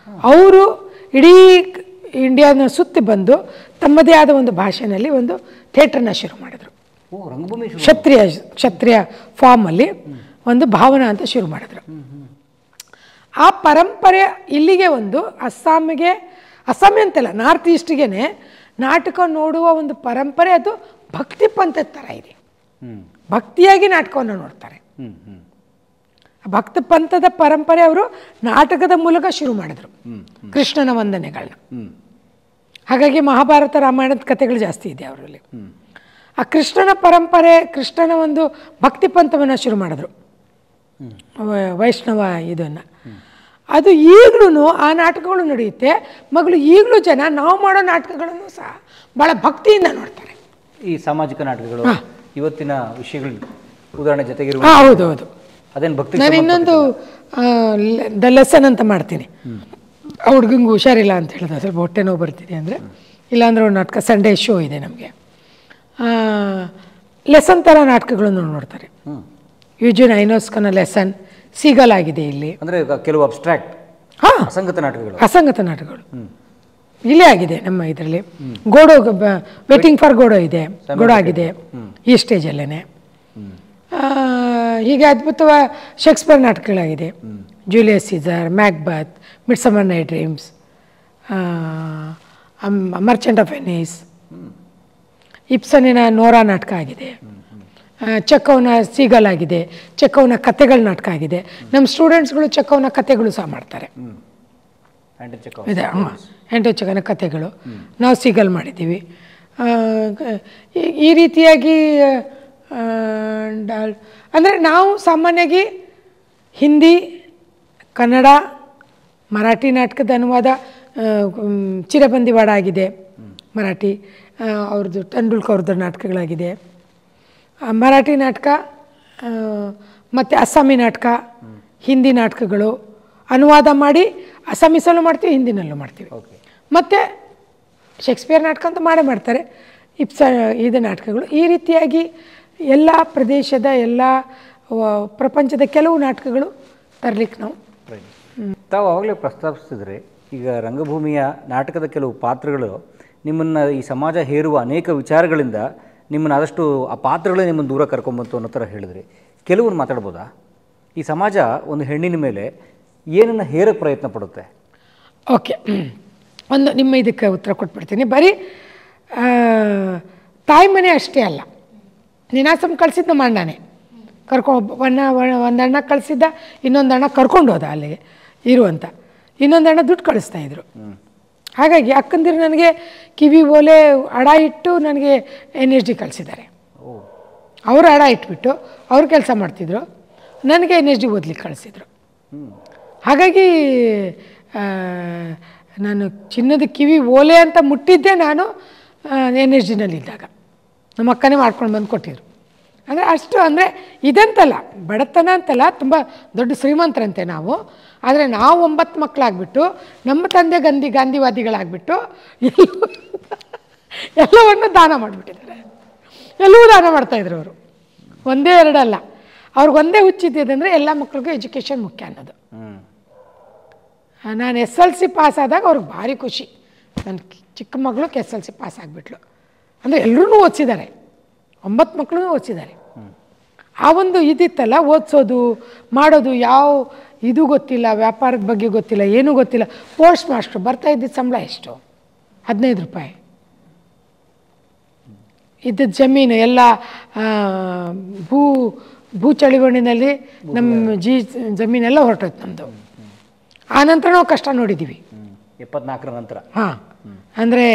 ಅವರು ಇಡೀ ಇಂಡಿಯಾನ ಸುತ್ತಿ ಬಂದು ತಮ್ಮದೇ ಆದ ಒಂದು ಭಾಷೆಯಲ್ಲಿ ಒಂದು ಥಿಯೇಟ್ರನ್ನ ಶುರು ಮಾಡಿದ್ರು. ಓ ರಂಗಭೂಮಿ ಕ್ಷತ್ರಿಯ ಫಾರ್ಮಲ್ಲಿ ಒಂದು ಭಾವನಾ ಅಂತ ಶುರು ಮಾಡಿದ್ರು. ಆ ಪರಂಪರೆ ಇಲ್ಲಿಗೆ ಒಂದು ಅಸ್ಸಾಮಿ ಅಂತಲ್ಲ, ನಾರ್ತ್ ಈಸ್ಟ್ಗೆ ನಾಟಕ ನೋಡುವ ಒಂದು ಪರಂಪರೆ, ಅದು ಭಕ್ತಿ ಪಂಥದ ಥರ ಇದೆ. ಭಕ್ತಿಯಾಗಿ ನಾಟಕವನ್ನು ನೋಡ್ತಾರೆ. ಭಕ್ತ ಪಂಥದ ಪರಂಪರೆ ಅವರು ನಾಟಕದ ಮೂಲಕ ಶುರು ಮಾಡಿದ್ರು, ಕೃಷ್ಣನ ವಂದನೆಗಳನ್ನ. ಹಾಗಾಗಿ ಮಹಾಭಾರತ ರಾಮಾಯಣದ ಕಥೆಗಳು ಜಾಸ್ತಿ ಇದೆ ಅವರಲ್ಲಿ. ಆ ಕೃಷ್ಣನ ಪರಂಪರೆ, ಕೃಷ್ಣನ ಒಂದು ಭಕ್ತಿ ಪಂಥವನ್ನು ಶುರು ಮಾಡಿದ್ರು, ವೈಷ್ಣವ ಇದನ್ನು. ಅದು ಈಗಲೂ ಆ ನಾಟಕಗಳು ನಡೆಯುತ್ತೆ. ಮಗಳು ಈಗಲೂ ಜನ ನಾವು ಮಾಡೋ ನಾಟಕಗಳನ್ನು ಸಹ ಭಾಳ ಭಕ್ತಿಯಿಂದ ನೋಡ್ತಾರೆ. ಈ ಸಾಮಾಜಿಕ ನಾಟಕಗಳು ಇವತ್ತಿನ ವಿಷಯಗಳು ಉದಾಹರಣೆ ಜೊತೆಗಿರುವ ಹೌದು ಹೌದು. ಅದೇನು ಭಕ್ತಿ. ನಾನು ಇನ್ನೊಂದು ದ ಲೆಸನ್ ಅಂತ ಮಾಡ್ತೀನಿ. ಆ ಹುಡುಗಂಗೆ ಹುಷಾರಿಲ್ಲ ಅಂತ ಹೇಳಿದ್ರೆ ಸ್ವಲ್ಪ ಹೊಟ್ಟೆ ನೋವು ಬರ್ತಿದೆ ಅಂದರೆ, ಇಲ್ಲಾಂದ್ರೆ ಒಂದು ನಾಟಕ ಸಂಡೇ ಶೋ ಇದೆ ನಮಗೆ, ಲೆಸನ್ ಥರ ನಾಟಕಗಳನ್ನು ನೋಡ್ತಾರೆ. ಯೂಜಿನ್ ಐನೋಸ್ಕನ ಲೆಸನ್ ಸೀಗಲ್ ಆಗಿದೆ ಇಲ್ಲಿ. ಅಂದರೆ ಕೆಲವು ಅಬ್ಸ್ಟ್ರಾಕ್ಟ್ ಅಸಂಗತ ನಾಟಕಗಳು ಇಲ್ಲೇ ಆಗಿದೆ ನಮ್ಮ ಇದರಲ್ಲಿ. ಗೋಡೋ, ವೇಟಿಂಗ್ ಫಾರ್ ಗೋಡೋ ಇದೆ, ಗೋಡೋ ಆಗಿದೆ ಈ ಸ್ಟೇಜಲ್ಲೇ. ಹೀಗೆ ಅದ್ಭುತವ ಶೇಕ್ಸ್ಪಿಯರ್ ನಾಟಕಗಳಾಗಿದೆ. Julius Caesar, Macbeth, midsummer night dreams, merchant of Venice, ಇಬ್ಸನಿನ ನೋರಾ ನಾಟಕ ಆಗಿದೆ, ಚೆಕ್ಕವ್ನ ಸೀಗಲ್ ಆಗಿದೆ, ಚೆಕ್ಕವ್ನ ಕಥೆಗಳ ನಾಟಕ ಆಗಿದೆ. ನಮ್ಮ ಸ್ಟೂಡೆಂಟ್ಸ್ಗಳು ಚೆಕ್ಕವ್ನ ಕಥೆಗಳು ಸಹ ಮಾಡ್ತಾರೆ. ಇದೆ ಆ್ಯಂಟೋ ಚೆಕ್ಕನ ಕಥೆಗಳು ನಾವು ಸೀಗಲ್ ಮಾಡಿದ್ದೀವಿ. ಈ ರೀತಿಯಾಗಿ ಅಂದರೆ ನಾವು ಸಾಮಾನ್ಯವಾಗಿ ಹಿಂದಿ, ಕನ್ನಡ, ಮರಾಠಿ ನಾಟಕದ ಅನುವಾದ ಚಿರಬಂದಿವಾಡ ಆಗಿದೆ, ಮರಾಠಿ ಅವ್ರದ್ದು ತೆಂಡೂಲ್ಕರ್ ಅವ್ರದ್ದು ನಾಟಕಗಳಾಗಿದೆ. ಮರಾಠಿ ನಾಟಕ ಮತ್ತು ಅಸ್ಸಾಮಿ ನಾಟಕ, ಹಿಂದಿ ನಾಟಕಗಳು ಅನುವಾದ ಮಾಡಿ ಅಸ್ಸಾಮೀಸಲ್ಲೂ ಮಾಡ್ತೀವಿ, ಹಿಂದಿನಲ್ಲೂ ಮಾಡ್ತೀವಿ. ಮತ್ತು ಶೇಕ್ಸ್ಪಿಯರ್ ನಾಟಕ ಅಂತ ಮಾಡ್ತಾರೆ, ಇದು ನಾಟಕಗಳು. ಈ ರೀತಿಯಾಗಿ ಎಲ್ಲ ಪ್ರದೇಶದ, ಎಲ್ಲ ಪ್ರಪಂಚದ ಕೆಲವು ನಾಟಕಗಳು ತರಲಿಕ್ಕೆ ನಾವು ತಾವು ಆವಾಗಲೇ ಪ್ರಸ್ತಾಪಿಸಿದ್ರೆ, ಈಗ ರಂಗಭೂಮಿಯ ನಾಟಕದ ಕೆಲವು ಪಾತ್ರಗಳು ನಿಮ್ಮನ್ನು ಈ ಸಮಾಜ ಹೇರುವ ಅನೇಕ ವಿಚಾರಗಳಿಂದ ನಿಮ್ಮನ್ನು ಆದಷ್ಟು ಆ ಪಾತ್ರಗಳೇ ನಿಮ್ಮನ್ನು ದೂರ ಕರ್ಕೊಂಬಂತು ಅನ್ನೋ ಥರ ಹೇಳಿದ್ರಿ. ಕೆಲವರು ಮಾತಾಡ್ಬೋದಾ, ಈ ಸಮಾಜ ಒಂದು ಹೆಣ್ಣಿನ ಮೇಲೆ ಏನನ್ನು ಹೇರಕ್ಕೆ ಪ್ರಯತ್ನ ಪಡುತ್ತೆ? ಓಕೆ, ಒಂದು ನಿಮ್ಮ ಇದಕ್ಕೆ ಉತ್ತರ ಕೊಟ್ಬಿಡ್ತೀನಿ. ಬರೀ ತಾಯಿ ಮನೆ ಅಷ್ಟೇ ಅಲ್ಲ, ನೀನಾಸಮ್ ಕಳಿಸಿದ್ದು ನಮ್ಮ ಅಣ್ಣನೇ ಒಂದು ಅಣ್ಣ ಕಳಿಸಿದ್ದ, ಇನ್ನೊಂದು ಅಣ್ಣ ಕರ್ಕೊಂಡು ಹೋದ ಅಲ್ಲಿಗೆ ಇರುವಂಥ, ಇನ್ನೊಂದು ಅಣ್ಣ ದುಡ್ಡು ಕಳಿಸ್ತಾಯಿದ್ರು. ಹಾಗಾಗಿ ಅಕ್ಕಂದಿರು ನನಗೆ ಕಿವಿ ಓಲೆ ಅಡ ಇಟ್ಟು ನನಗೆ NSD ಕಳಿಸಿದ್ದಾರೆ. ಅವರು ಅಡ ಇಟ್ಬಿಟ್ಟು ಅವ್ರು ಕೆಲಸ ಮಾಡ್ತಿದ್ರು, ನನಗೆ NSD ಓದ್ಲಿಕ್ಕೆ ಕಳಿಸಿದ್ರು. ಹಾಗಾಗಿ ನಾನು ಚಿನ್ನದ ಕಿವಿ ಓಲೆ ಅಂತ ಮುಟ್ಟಿದ್ದೆ ನಾನು NSDನಲ್ಲಿದ್ದಾಗ. ನಮ್ಮ ಅಕ್ಕನೇ ಮಾಡ್ಕೊಂಡು ಬಂದು ಕೊಟ್ಟಿದ್ರು. ಅಂದರೆ ಅಷ್ಟು, ಅಂದರೆ ಇದಂತಲ್ಲ, ಬಡತನ ಅಂತಲ್ಲ, ತುಂಬ ದೊಡ್ಡ ಶ್ರೀಮಂತರಂತೆ ನಾವು. ಆದರೆ ನಾವು 9 ಮಕ್ಕಳಾಗ್ಬಿಟ್ಟು, ನಮ್ಮ ತಂದೆ ಗಾಂಧಿವಾದಿಗಳಾಗ್ಬಿಟ್ಟು ಎಲ್ಲವನ್ನು ದಾನ ಮಾಡಿಬಿಟ್ಟಿದ್ದಾರೆ. ಎಲ್ಲವೂ ದಾನ ಮಾಡ್ತಾಯಿದ್ರು ಅವರು, ಒಂದೇ ಎರಡಲ್ಲ. ಅವ್ರಿಗೊಂದೇ ಹುಚ್ಚಿದ್ದಂದರೆ ಎಲ್ಲ ಮಕ್ಳಿಗೂ ಎಜುಕೇಷನ್ ಮುಖ್ಯ ಅನ್ನೋದು. ನಾನು SLC ಪಾಸ್ ಆದಾಗ ಅವ್ರಿಗೆ ಭಾರಿ ಖುಷಿ. ನನ್ನ ಚಿಕ್ಕ ಮಗಳು SLC ಪಾಸ್ ಆಗಿಬಿಟ್ಲು ಅಂದರೆ ಎಲ್ಲರೂ ಓದಿಸಿದ್ದಾರೆ, 9 ಮಕ್ಕಳೂ ಓದಿಸಿದ್ದಾರೆ. ಆ ಒಂದು ಇದಿತ್ತಲ್ಲ, ಓದಿಸೋದು ಮಾಡೋದು, ಯಾವ ಇದು ಗೊತ್ತಿಲ್ಲ, ವ್ಯಾಪಾರದ ಬಗ್ಗೆ ಗೊತ್ತಿಲ್ಲ, ಏನೂ ಗೊತ್ತಿಲ್ಲ. ಪೋಸ್ಟ್ ಮಾಸ್ಟ್ರು ಬರ್ತಾ ಇದ್ದಿದ್ದು ಸಂಬಳ ಎಷ್ಟು? 15 ರೂಪಾಯಿ. ಇದ್ದದ್ದು ಜಮೀನು ಎಲ್ಲ ಭೂ ಚಳಿವಣ್ಣಿನಲ್ಲಿ ನಮ್ಮ ಜಮೀನೆಲ್ಲ ಹೊರಟೋಯ್ತು ನಮ್ಮದು. ಆನಂತರ ನಾವು ಕಷ್ಟ ನೋಡಿದ್ದೀವಿ 74ರ ನಂತರ. ಹಾಂ, ಅಂದರೆ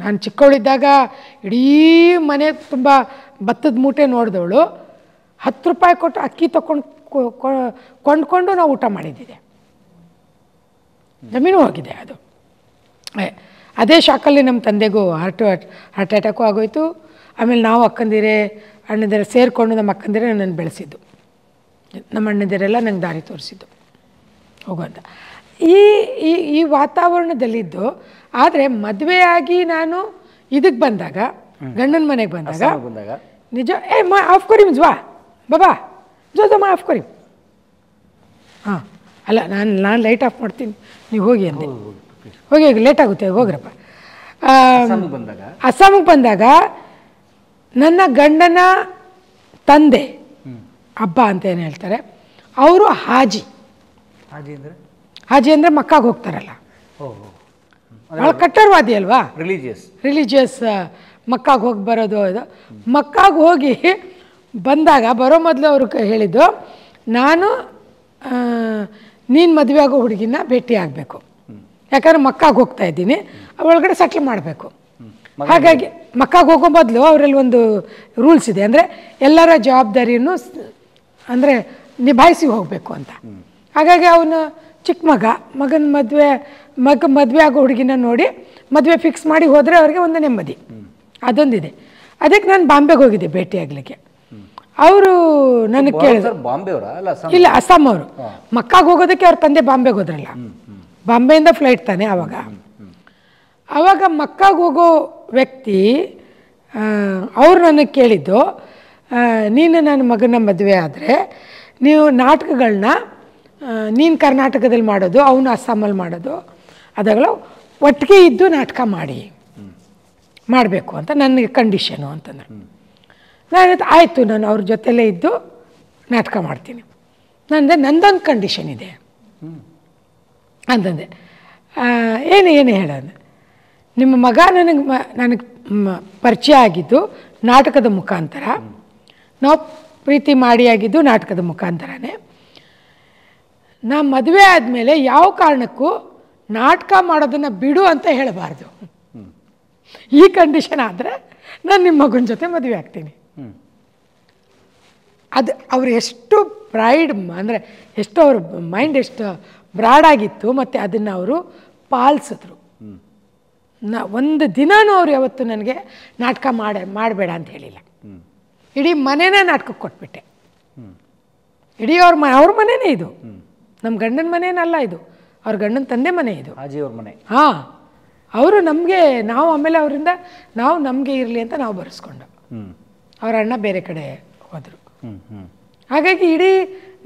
ನಾನು ಚಿಕ್ಕವಳಿದ್ದಾಗ ಇಡೀ ಮನೆ ತುಂಬ ಭತ್ತದ ಮೂಟೆ ನೋಡಿದವಳು 10 ರೂಪಾಯಿ ಕೊಟ್ಟು ಅಕ್ಕಿ ಕೊಂಡ್ಕೊಂಡು ನಾವು ಊಟ ಮಾಡಿದ್ದಿದೆ. ಜಮೀನು ಹೋಗಿದೆ ಅದು. ಅದೇ ಶಾಕಲ್ಲಿ ನಮ್ಮ ತಂದೆಗೂ ಹಾರ್ಟ್ ಅಟ್ಯಾಕು ಆಗೋಯ್ತು. ಆಮೇಲೆ ನಾವು ಅಣ್ಣಂದಿರ ಸೇರಿಕೊಂಡು ನಮ್ಮ ಅಕ್ಕಂದಿರೇ ನನ್ನ ಬೆಳೆಸಿದ್ದು, ನಮ್ಮ ಅಣ್ಣಂದಿರೆಲ್ಲ ನಂಗೆ ದಾರಿ ತೋರಿಸಿದ್ದು ಹೋಗುವಂಥ ಈ ವಾತಾವರಣದಲ್ಲಿದ್ದು. ಆದರೆ ಮದುವೆಯಾಗಿ ನಾನು ಇದಕ್ಕೆ ಬಂದಾಗ ಗಂಡನ ಮನೆಗೆ ಬಂದಾಗ ಬಂದಾಗ ನಿಜ ಮಾ ಆಫ್ ಕೊರಿ ವಾ ಬಾಬಾ ಜೋ ಮಾ ಆಫ್ ಕೊರಿ. ಹಾಂ ಅಲ್ಲ ನಾನು ಲೈಟ್ ಆಫ್ ಮಾಡ್ತೀನಿ, ನೀವು ಹೋಗಿ ಅಂದೆ. ಹೋಗಿ ಲೇಟ್ ಆಗುತ್ತೆ, ಹೋಗ್ರಪ್ಪ. ಅಸ್ಸಾಮಿಗೆ ಬಂದಾಗ ನನ್ನ ಗಂಡನ ತಂದೆ ಹಬ್ಬ ಅಂತ ಏನು ಹೇಳ್ತಾರೆ, ಅವರು ಹಾಜಿ ಅಂದರೆ ಮಕ್ಕಾಗೆ ಹೋಗ್ತಾರಲ್ಲ, ಭಾಳ ಕಟ್ಟರ್ವಾದಿ ಅಲ್ವಾ, ರಿಲಿಜಿಯಸ್ ಮಕ್ಕಾಗೆ ಹೋಗಿ ಬರೋದು. ಇದು ಮಕ್ಕಾಗೆ ಹೋಗಿ ಬಂದಾಗ ಬರೋ ಮೊದಲು ಅವರು ಹೇಳಿದ್ದು, ನಾನು ನೀನು ಮದುವೆ ಆಗೋ ಹುಡುಗಿನ ಭೇಟಿ ಆಗಬೇಕು, ಯಾಕಂದ್ರೆ ಮಕ್ಕಾಗೆ ಹೋಗ್ತಾ ಇದ್ದೀನಿ, ಒಳಗಡೆ ಸೆಟ್ಲ್ ಮಾಡಬೇಕು. ಹಾಗಾಗಿ ಮಕ್ಕಾಗೆ ಹೋಗೋ ಬದಲು ಅವರಲ್ಲಿ ಒಂದು ರೂಲ್ಸ್ ಇದೆ, ಅಂದರೆ ಎಲ್ಲರ ಜವಾಬ್ದಾರಿಯನ್ನು ಅಂದರೆ ನಿಭಾಯಿಸಿ ಹೋಗಬೇಕು ಅಂತ. ಹಾಗಾಗಿ ಅವನು ಚಿಕ್ಕ ಮಗನ ಮದುವೆ ಆಗೋ ಹುಡುಗಿನ ನೋಡಿ ಮದುವೆ ಫಿಕ್ಸ್ ಮಾಡಿ ಹೋದರೆ ಅವ್ರಿಗೆ ಒಂದು ನೆಮ್ಮದಿ, ಅದೊಂದಿದೆ. ಅದಕ್ಕೆ ನಾನು ಬಾಂಬೆಗೆ ಹೋಗಿದ್ದೆ ಭೇಟಿ ಆಗಲಿಕ್ಕೆ. ಅವರು ನನಗೆ ಕೇಳಿದ್ರು, ಇಲ್ಲ ಅಸ್ಸಾಂ ಅವರು. ಮಕ್ಕಾಗೆ ಹೋಗೋದಕ್ಕೆ ಅವ್ರ ತಂದೆ ಬಾಂಬೆಗೆ ಹೋದ್ರಲ್ಲ, ಬಾಂಬೆಯಿಂದ ಫ್ಲೈಟ್ ತಾನೆ ಆವಾಗ ಮಕ್ಕಾಗೆ ಹೋಗೋ ವ್ಯಕ್ತಿ ಅವರು ನನಗೆ ಕೇಳಿದ್ದು, ನೀನು ನನ್ನ ಮಗನ ಮದುವೆ ಆದರೆ ನೀವು ನಾಟಕಗಳನ್ನ ನೀನು ಕರ್ನಾಟಕದಲ್ಲಿ ಮಾಡೋದು, ಅವನು ಅಸ್ಸಾಮಲ್ಲಿ ಮಾಡೋದು, ಅದೆಲ್ಲ ಒಟ್ಟಿಗೆ ಇದ್ದು ನಾಟಕ ಮಾಡಬೇಕು ಅಂತ ನನಗೆ ಕಂಡೀಷನು ಅಂತಂದ್ರೆ. ನಾನು ಆಯಿತು, ನಾನು ಅವ್ರ ಜೊತೆಲೇ ಇದ್ದು ನಾಟಕ ಮಾಡ್ತೀನಿ. ನಂದೊಂದು ಕಂಡೀಷನ್ ಇದೆ ಅಂತಂದೆ. ಏನು ಹೇಳೋಣ, ನಿಮ್ಮ ಮಗ ನನಗೆ ಪರಿಚಯ ಆಗಿದ್ದು ನಾಟಕದ ಮುಖಾಂತರ, ನಾವು ಪ್ರೀತಿ ಮಾಡಿ ಆಗಿದ್ದು ನಾಟಕದ ಮುಖಾಂತರನೇ. ನಾ ಮದುವೆ ಆದಮೇಲೆ ಯಾವ ಕಾರಣಕ್ಕೂ ನಾಟಕ ಮಾಡೋದನ್ನು ಬಿಡು ಅಂತ ಹೇಳಬಾರ್ದು. ಈ ಕಂಡೀಷನ್ ಆದರೆ ನಾನು ನಿಮ್ಮ ಮಗನ ಜೊತೆ ಮದುವೆ ಆಗ್ತೀನಿ. ಅದು ಅವರು ಎಷ್ಟು ಪ್ರೈಡ್ ಅಂದರೆ ಎಷ್ಟು ಅವ್ರ ಮೈಂಡ್ ಎಷ್ಟು ಬ್ರಾಡಾಗಿತ್ತು, ಮತ್ತು ಅದನ್ನು ಅವರು ಪಾಲಿಸಿದ್ರು. ಒಂದು ದಿನಾನೂ ಅವ್ರು ಯಾವತ್ತು ನನಗೆ ನಾಟಕ ಮಾಡಬೇಡ ಅಂತ ಹೇಳಿಲ್ಲ. ಇಡೀ ಮನೇನ ನಾಟಕಕ್ಕೆ ಕೊಟ್ಬಿಟ್ಟೆ. ಇಡೀ ಅವ್ರ ಮನೆಯೇ ಇದು, ನಮ್ಮ ಗಂಡನ ಮನೇನಲ್ಲ ಇದು, ಅವ್ರ ಗಂಡನ ತಂದೆ ಮನೆ ಇದು, ಅವ್ರ ಮನೆ. ಹಾಂ, ಅವರು ನಮಗೆ, ನಾವು ಆಮೇಲೆ ಅವರಿಂದ ನಾವು ನಮಗೆ ಇರಲಿ ಅಂತ ನಾವು ಬರೆಸ್ಕೊಂಡು, ಅವ್ರ ಅಣ್ಣ ಬೇರೆ ಕಡೆ ಹೋದರು. ಹಾಗಾಗಿ ಇಡೀ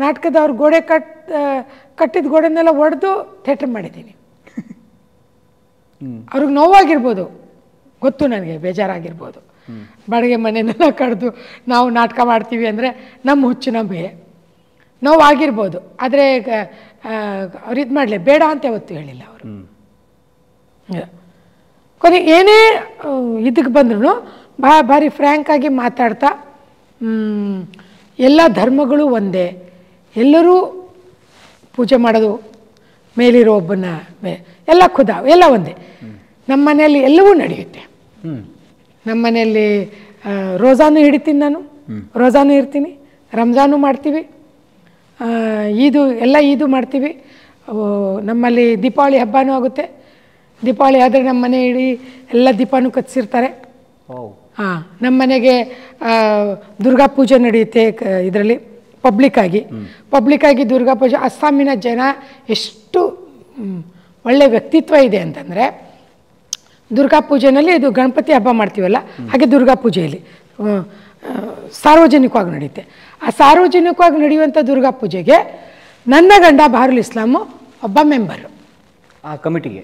ನಾಟಕದ ಅವ್ರ ಗೋಡೆ ಕಟ್ಟಿದ ಗೋಡೆನೆಲ್ಲ ಒಡೆದು ಥಿಯೇಟ್ರ್ ಮಾಡಿದ್ದೀನಿ. ಅವ್ರಿಗೆ ನೋವಾಗಿರ್ಬೋದು, ಗೊತ್ತು ನನಗೆ, ಬೇಜಾರಾಗಿರ್ಬೋದು. ಬಾಡಿಗೆ ಮನೆಯನ್ನೆಲ್ಲ ಕಡ್ದು ನಾವು ನಾಟಕ ಮಾಡ್ತೀವಿ ಅಂದರೆ ನಮ್ಮ ಹುಚ್ಚು ನಮಗೆ ನೋವಾಗಿರ್ಬೋದು. ಆದರೆ ಅವ್ರು ಇದು ಮಾಡಲಿ ಬೇಡ ಅಂತ ಯಾವತ್ತೂ ಹೇಳಿಲ್ಲ ಅವರು. ಕೊನೆಗೆ ಏನೇ ಇದಕ್ಕೆ ಬಂದ್ರೂ ಭಾರಿ ಫ್ರ್ಯಾಂಕಾಗಿ ಮಾತಾಡ್ತಾ, ಎಲ್ಲ ಧರ್ಮಗಳು ಒಂದೇ, ಎಲ್ಲರೂ ಪೂಜೆ ಮಾಡೋದು ಮೇಲಿರೋ ಒಬ್ಬನ ಎಲ್ಲ ಎಲ್ಲ ಒಂದೇ. ನಮ್ಮ ಮನೆಯಲ್ಲಿ ಎಲ್ಲವೂ ನಡೆಯುತ್ತೆ. ನಮ್ಮ ಮನೆಯಲ್ಲಿ ರೋಜಾನು ಹಿಡಿತೀನಿ, ನಾನು ರೋಜಾನು ಇರ್ತೀನಿ, ರಂಜಾನು ಮಾಡ್ತೀವಿ, ಈದು ಮಾಡ್ತೀವಿ. ನಮ್ಮಲ್ಲಿ ದೀಪಾವಳಿ ಹಬ್ಬನೂ ಆಗುತ್ತೆ. ದೀಪಾವಳಿ ಆದರೆ ನಮ್ಮ ಮನೆ ಇಡೀ ಎಲ್ಲ ದೀಪನೂ ಕತ್ತಿಸಿರ್ತಾರೆ. ಹಾಂ, ನಮ್ಮ ಮನೆಗೆ ದುರ್ಗಾ ಪೂಜೆ ನಡೆಯುತ್ತೆ ಇದರಲ್ಲಿ ಪಬ್ಲಿಕ್ಕಾಗಿ ದುರ್ಗಾ ಪೂಜೆ. ಅಸ್ಸಾಮಿನ ಜನ ಎಷ್ಟು ಒಳ್ಳೆಯ ವ್ಯಕ್ತಿತ್ವ ಇದೆ ಅಂತಂದರೆ, ದುರ್ಗಾ ಪೂಜೆಯಲ್ಲಿ ಇದು ಗಣಪತಿ ಹಬ್ಬ ಮಾಡ್ತೀವಲ್ಲ, ಹಾಗೆ ದುರ್ಗಾ ಪೂಜೆಯಲ್ಲಿ ಸಾರ್ವಜನಿಕವಾಗಿ ನಡೆಯುತ್ತೆ. ಆ ಸಾರ್ವಜನಿಕವಾಗಿ ನಡೆಯುವಂಥ ದುರ್ಗಾ ಪೂಜೆಗೆ ನನ್ನ ಗಂಡ ಬಾರುಲ್ ಇಸ್ಲಾಮು ಒಬ್ಬ ಮೆಂಬರು ಆ ಕಮಿಟಿಗೆ.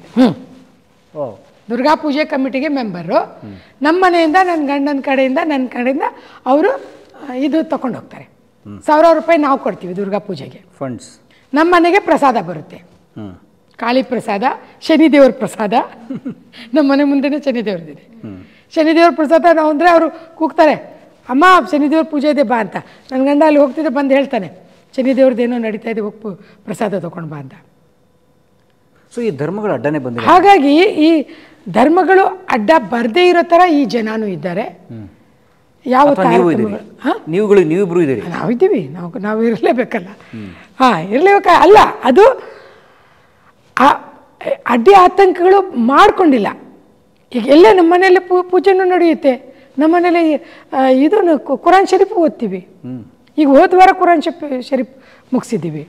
ದುರ್ಗಾ ಪೂಜೆ ಕಮಿಟಿಗೆ ಮೆಂಬರು. ನಮ್ಮ ಮನೆಯಿಂದ ನನ್ನ ನನ್ನ ಕಡೆಯಿಂದ ಅವರು ಇದು ತಗೊಂಡು ಹೋಗ್ತಾರೆ. 1000 ರೂಪಾಯಿ ನಾವು ಕೊಡ್ತೀವಿ ದುರ್ಗಾ ಪೂಜೆಗೆ ಫಂಡ್ಸ್. ನಮ್ಮ ಮನೆಗೆ ಪ್ರಸಾದ ಬರುತ್ತೆ, ಕಾಳಿ ಪ್ರಸಾದ, ಶನಿದೇವ್ರ ಪ್ರಸಾದ. ನಮ್ಮ ಮನೆ ಮುಂದೆನೇ ಶನಿದೇವ್ರದಿದೆ. ಶನಿದೇವ್ರ ಪ್ರಸಾದ ನಾವು ಅಂದರೆ ಅವರು ಕೂಗ್ತಾರೆ, ಅಮ್ಮ ಶನಿದೇವ್ರ ಪೂಜೆ ಇದೆ ಬಾ ಅಂತ. ನನ್ನ ಗಂಡ ಅಲ್ಲಿ ಹೋಗ್ತಿದ್ದೆ, ಬಂದು ಹೇಳ್ತಾನೆ, ಶನಿದೇವ್ರದ್ದೇನೋ ನಡೀತಾ ಇದೆ, ಹೋಗಿ ಪ್ರಸಾದ ತೊಗೊಂಡು ಬಾ ಅಂತ. ಸೊ ಈ ಧರ್ಮಗಳು ಅಡ್ಡನೇ ಬಂದಿದೆ. ಹಾಗಾಗಿ ಈ ಧರ್ಮಗಳು ಅಡ್ಡ ಬರದೇ ಇರೋ ಥರ ಈ ಜನನೂ ಇದ್ದಾರೆ. ಯಾವ ನೀವಿಬ್ರು ಇದ್ದೀರಿ, ನಾವಿದ್ದೀವಿ, ನಾವು ಇರಲೇಬೇಕಲ್ಲ. ಹಾಂ, ಅಲ್ಲ, ಅದು ಅಡ್ಡಿ ಆತಂಕಗಳು ಮಾಡ್ಕೊಂಡಿಲ್ಲ. ಈಗ ಎಲ್ಲೇ ನಮ್ಮ ಮನೆಯಲ್ಲಿ ಪೂಜೆನೂ ನಡೆಯುತ್ತೆ. ನಮ್ಮ ಮನೇಲಿ ಇದನ್ನು ಕುರಾನ್ ಶರೀಫ್ ಓದ್ತೀವಿ. ಈಗ ಹೋದ ವಾರ ಕುರಾನ್ ಶರೀಫ್ ಮುಗಿಸಿದ್ದೀವಿ.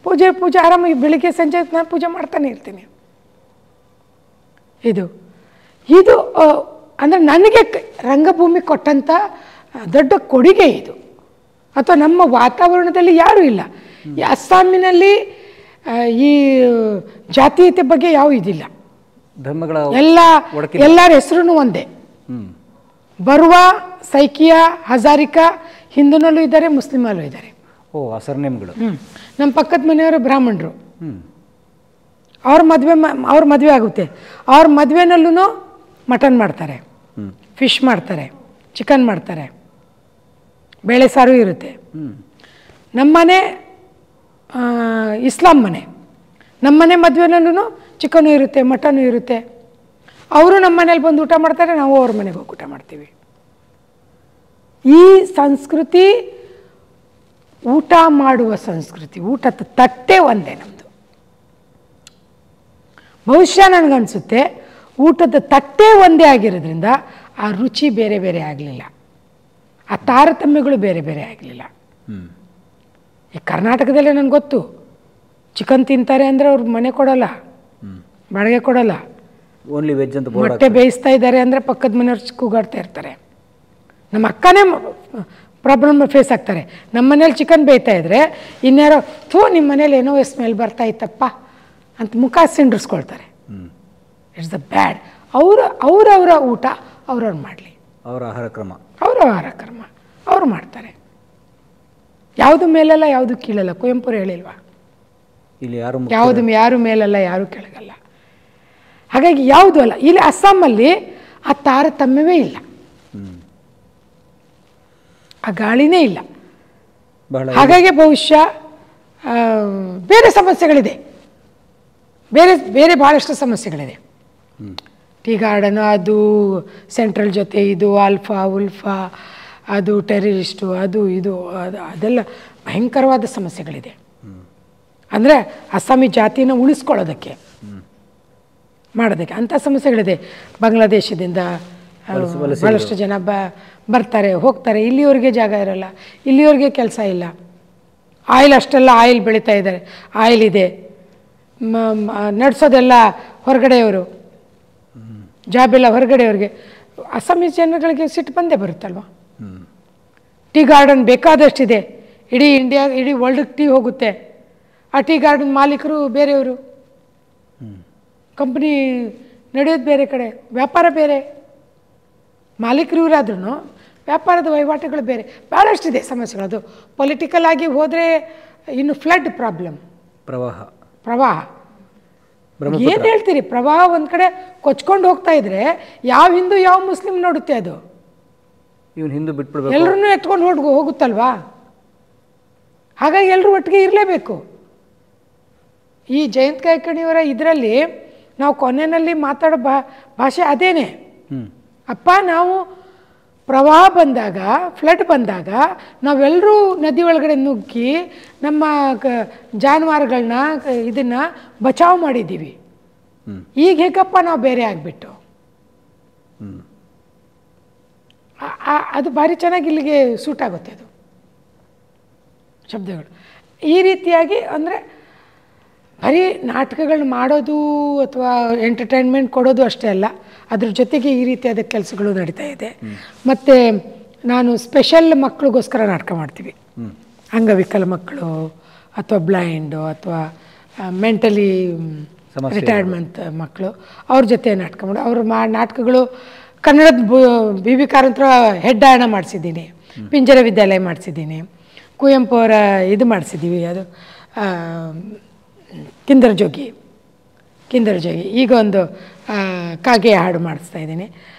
ಪೂಜೆ ಆರಾಮಾಗಿ ಬೆಳಿಗ್ಗೆ ಸಂಜೆ ನಾನು ಪೂಜೆ ಮಾಡ್ತಾನೆ ಇರ್ತೀನಿ. ಇದು ಅಂದರೆ ನನಗೆ ರಂಗಭೂಮಿ ಕೊಟ್ಟಂಥ ದೊಡ್ಡ ಕೊಡುಗೆ ಇದು. ಅಥವಾ ನಮ್ಮ ವಾತಾವರಣದಲ್ಲಿ ಯಾರೂ ಇಲ್ಲ. ಈ ಅಸ್ಸಾಮಿನಲ್ಲಿ ಈ ಜಾತೀಯತೆ ಬಗ್ಗೆ ಯಾವ ಇದಿಲ್ಲ. ಧರ್ಮಗಳ ಎಲ್ಲರ ಹೆಸರು ಒಂದೇ. ಬರುವ, ಸೈಕಿಯಾ, ಹಜಾರಿಕಾ ಹಿಂದೂನಲ್ಲೂ ಇದ್ದಾರೆ, ಮುಸ್ಲಿಮಲ್ಲೂ ಇದ್ದಾರೆ. ಓ, ಆ ಸರ್ನೇಮ್ಗಳು. ನಮ್ಮ ಪಕ್ಕದ ಮನೆಯವರು ಬ್ರಾಹ್ಮಣರು. ಅವ್ರ ಮದುವೆ ಆಗುತ್ತೆ. ಅವ್ರ ಮದುವೆನಲ್ಲೂ ಮಟನ್ ಮಾಡ್ತಾರೆ, ಫಿಶ್ ಮಾಡ್ತಾರೆ, ಚಿಕನ್ ಮಾಡ್ತಾರೆ, ಬೇಳೆ ಸಾರು ಇರುತ್ತೆ. ನಮ್ಮನೆ ಇಸ್ಲಾಂ ಮನೆ. ನಮ್ಮನೆ ಮದುವೆನಲ್ಲೂ ಚಿಕನ್ನು ಇರುತ್ತೆ, ಮಟನ್ನು ಇರುತ್ತೆ. ಅವರು ನಮ್ಮ ಮನೇಲಿ ಬಂದು ಊಟ ಮಾಡ್ತಾರೆ, ನಾವು ಅವ್ರ ಮನೆಗೆ ಹೋಗಿ ಊಟ ಮಾಡ್ತೀವಿ. ಈ ಸಂಸ್ಕೃತಿ ಊಟ ಮಾಡುವ ಸಂಸ್ಕೃತಿ, ಊಟದ ತಟ್ಟೆ ಒಂದೇ ನಮ್ಮದು. ಬಹುಶಃ ನನಗನ್ಸುತ್ತೆ ಊಟದ ತಟ್ಟೆ ಒಂದೇ ಆಗಿರೋದ್ರಿಂದ ಆ ರುಚಿ ಬೇರೆ ಬೇರೆ ಆಗಲಿಲ್ಲ, ಆ ತಾರತಮ್ಯಗಳು ಬೇರೆ ಬೇರೆ ಆಗಲಿಲ್ಲ. ಈ ಕರ್ನಾಟಕದಲ್ಲೇ ನನಗೆ ಗೊತ್ತು, ಚಿಕನ್ ತಿಂತಾರೆ ಅಂದರೆ ಅವ್ರು ಮನೆ ಕೊಡೋಲ್ಲ, ಬಾಡಿಗೆ ಕೊಡೋಲ್ಲ. ಓನ್ಲಿ ವೆಜ್ ಅಂತ ಮೊಟ್ಟೆ ಬೇಯಿಸ್ತಾ ಇದ್ದಾರೆ ಅಂದರೆ ಪಕ್ಕದ ಮನೆಯವ್ರು ಕೂಗಾಡ್ತಾ ಇರ್ತಾರೆ. ನಮ್ಮ ಅಕ್ಕನೇ ಪ್ರಾಬ್ಲಮ್ ಫೇಸ್ ಆಗ್ತಾರೆ. ನಮ್ಮ ಮನೇಲಿ ಚಿಕನ್ ಬೇಯ್ತಾ ಇದ್ರೆ ಇನ್ಯಾರೋ ನಿಮ್ಮ ಮನೇಲಿ ಏನೋ ಸ್ಮೆಲ್ ಬರ್ತಾ ಇತ್ತಪ್ಪ ಅಂತ ಮುಖ ಸಿಂಡ್ರಿಸ್ಕೊಳ್ತಾರೆ. It's the bad. ಅವರವರ ಊಟ ಅವ್ರವ್ರು ಮಾಡಲಿ, ಅವರ ಆಹಾರ ಕ್ರಮ ಅವ್ರು ಮಾಡ್ತಾರೆ. ಯಾವುದು ಮೇಲಲ್ಲ, ಯಾವುದು ಕೀಳಲ್ಲ. ಕುವೆಂಪುರು ಹೇಳಿಲ್ವಾ, ಇಲ್ಲಿ ಯಾರು ಮೇಲಲ್ಲ, ಯಾರು ಕೆಳಗಲ್ಲ. ಹಾಗಾಗಿ ಯಾವುದೂ ಅಲ್ಲ. ಇಲ್ಲಿ ಅಸ್ಸಾಮಲ್ಲಿ ಆ ತಾರತಮ್ಯವೇ ಇಲ್ಲ, ಆ ಗಾಳಿನೇ ಇಲ್ಲ. ಹಾಗಾಗಿ ಬಹುಶಃ ಬೇರೆ ಸಮಸ್ಯೆಗಳಿದೆ, ಬೇರೆ ಭಾಳಷ್ಟು ಸಮಸ್ಯೆಗಳಿದೆ. ಟೀ ಗಾರ್ಡನ್, ಅದು ಸೆಂಟ್ರಲ್ ಜೊತೆ ಇದು ಆಲ್ಫಾ ಉಲ್ಫಾ, ಅದು ಟೆರರಿಸ್ಟು, ಅದು ಇದು ಅದೆಲ್ಲ ಭಯಂಕರವಾದ ಸಮಸ್ಯೆಗಳಿದೆ. ಅಂದರೆ ಅಸ್ಸಾಮಿ ಜಾತಿನ ಉಳಿಸ್ಕೊಳ್ಳೋದಕ್ಕೆ ಮಾಡೋದಕ್ಕೆ ಅಂಥ ಸಮಸ್ಯೆಗಳಿದೆ. ಬಾಂಗ್ಲಾದೇಶದಿಂದ ಭಾಳಷ್ಟು ಜನ ಬರ್ತಾರೆ ಹೋಗ್ತಾರೆ. ಇಲ್ಲಿಯವ್ರಿಗೆ ಜಾಗ ಇರೋಲ್ಲ, ಇಲ್ಲಿಯವ್ರಿಗೆ ಕೆಲಸ ಇಲ್ಲ. ಆಯಿಲ್ ಅಷ್ಟೆಲ್ಲ ಆಯಿಲ್ ಬೆಳೀತಾ ಇದ್ದಾರೆ, ಆಯಿಲ್ ಇದೆ, ನಡೆಸೋದೆಲ್ಲ ಹೊರಗಡೆಯವರು, ಜಾಬ್ ಎಲ್ಲ ಹೊರಗಡೆಯವ್ರಿಗೆ. ಅಸ್ಸಾಮೀಸ್ ಜನಗಳಿಗೆ ಸಿಟ್ಟು ಬಂದೇ ಬರುತ್ತಲ್ವ. ಟೀ ಗಾರ್ಡನ್ ಬೇಕಾದಷ್ಟಿದೆ, ಇಡೀ ವರ್ಲ್ಡ್ಗೆ ಟೀ ಹೋಗುತ್ತೆ. ಆ ಟೀ ಗಾರ್ಡನ್ ಮಾಲೀಕರು ಬೇರೆಯವರು, ಕಂಪ್ನಿ ನಡೆಯೋದು ಬೇರೆ ಕಡೆ, ವ್ಯಾಪಾರ ಬೇರೆ. ಮಾಲೀಕರು ಇವರಾದ್ರೂ ವ್ಯಾಪಾರದ ವಹಿವಾಟುಗಳು ಬೇರೆ. ಭಾಳಷ್ಟಿದೆ ಸಮಸ್ಯೆಗಳು. ಅದು ಪೊಲಿಟಿಕಲ್ ಆಗಿ ಹೋದರೆ ಇನ್ನು ಫ್ಲಡ್ ಪ್ರಾಬ್ಲಮ್, ಪ್ರವಾಹ ಏನು ಹೇಳ್ತೀರಿ? ಪ್ರವಾಹ ಒಂದು ಕಡೆ ಕೊಚ್ಕೊಂಡು ಹೋಗ್ತಾ ಇದ್ರೆ ಯಾವ ಹಿಂದೂ ಯಾವ ಮುಸ್ಲಿಂ ನೋಡುತ್ತೆ ಅದು? ಎಲ್ಲರನ್ನೂ ಎತ್ಕೊಂಡು ಹೋಗುತ್ತಲ್ವಾ? ಹಾಗಾಗಿ ಎಲ್ಲರೂ ಒಟ್ಟಿಗೆ ಇರಲೇಬೇಕು. ಈ ಜಯಂತ್ ಕಾಯ್ಕಿಣಿಯವರ ಇದರಲ್ಲಿ ನಾವು ಕೊನೆಯಲ್ಲಿ ಮಾತಾಡೋ ಭಾಷೆ ಅದೇನೆ. ಅಪ್ಪ, ನಾವು ಪ್ರವಾಹ ಬಂದಾಗ, ಫ್ಲಡ್ ಬಂದಾಗ ನಾವೆಲ್ಲರೂ ನದಿ ಒಳಗಡೆ ನುಗ್ಗಿ ನಮ್ಮ ಜಾನುವಾರುಗಳನ್ನ ಇದನ್ನು ಬಚಾವ್ ಮಾಡಿದ್ದೀವಿ. ಈಗ ಹೇಗಪ್ಪ ನಾವು ಬೇರೆ ಆಗಿಬಿಟ್ಟು? ಅದು ಭಾರಿ ಚೆನ್ನಾಗಿ ಇಲ್ಲಿಗೆ ಸೂಟ್ ಆಗುತ್ತೆ ಅದು ಶಬ್ದಗಳು. ಈ ರೀತಿಯಾಗಿ ಅಂದರೆ ಬರೀ ನಾಟಕಗಳನ್ನ ಮಾಡೋದು ಅಥವಾ ಎಂಟರ್ಟೈನ್ಮೆಂಟ್ ಕೊಡೋದು ಅಷ್ಟೇ ಅಲ್ಲ, ಅದ್ರ ಜೊತೆಗೆ ಈ ರೀತಿಯಾದ ಕೆಲಸಗಳು ನಡೀತಾ ಇದೆ. ಮತ್ತು ನಾನು ಸ್ಪೆಷಲ್ ಮಕ್ಕಳಿಗೋಸ್ಕರ ನಾಟಕ ಮಾಡ್ತೀವಿ. ಅಂಗವಿಕಲ ಮಕ್ಕಳು ಅಥವಾ ಬ್ಲೈಂಡು ಅಥವಾ ಮೆಂಟಲಿ ರಿಟೈರ್ಮೆಂಟ್ ಮಕ್ಕಳು, ಅವ್ರ ಜೊತೆ ನಾಟಕ ಮಾಡಿ ಅವ್ರ ನಾಟಕಗಳು ಕನ್ನಡದ ಬಿ ವಿ ಕಾರಂತರ ಹೆಡ್ಡಾಯಣ ಮಾಡಿಸಿದ್ದೀನಿ, ಪಿಂಜರ ವಿದ್ಯಾಲಯ ಮಾಡಿಸಿದ್ದೀನಿ, ಕುವೆಂಪು ಅವರ ಇದು ಮಾಡಿಸಿದ್ದೀವಿ, ಅದು ಕಿಂದರ್ ಜೋಗಿ. ಈಗ ಒಂದು ಕಾಗೆ ಹಾಡು ಮಾಡಿಸ್ತಾ ಇದ್ದೀನಿ.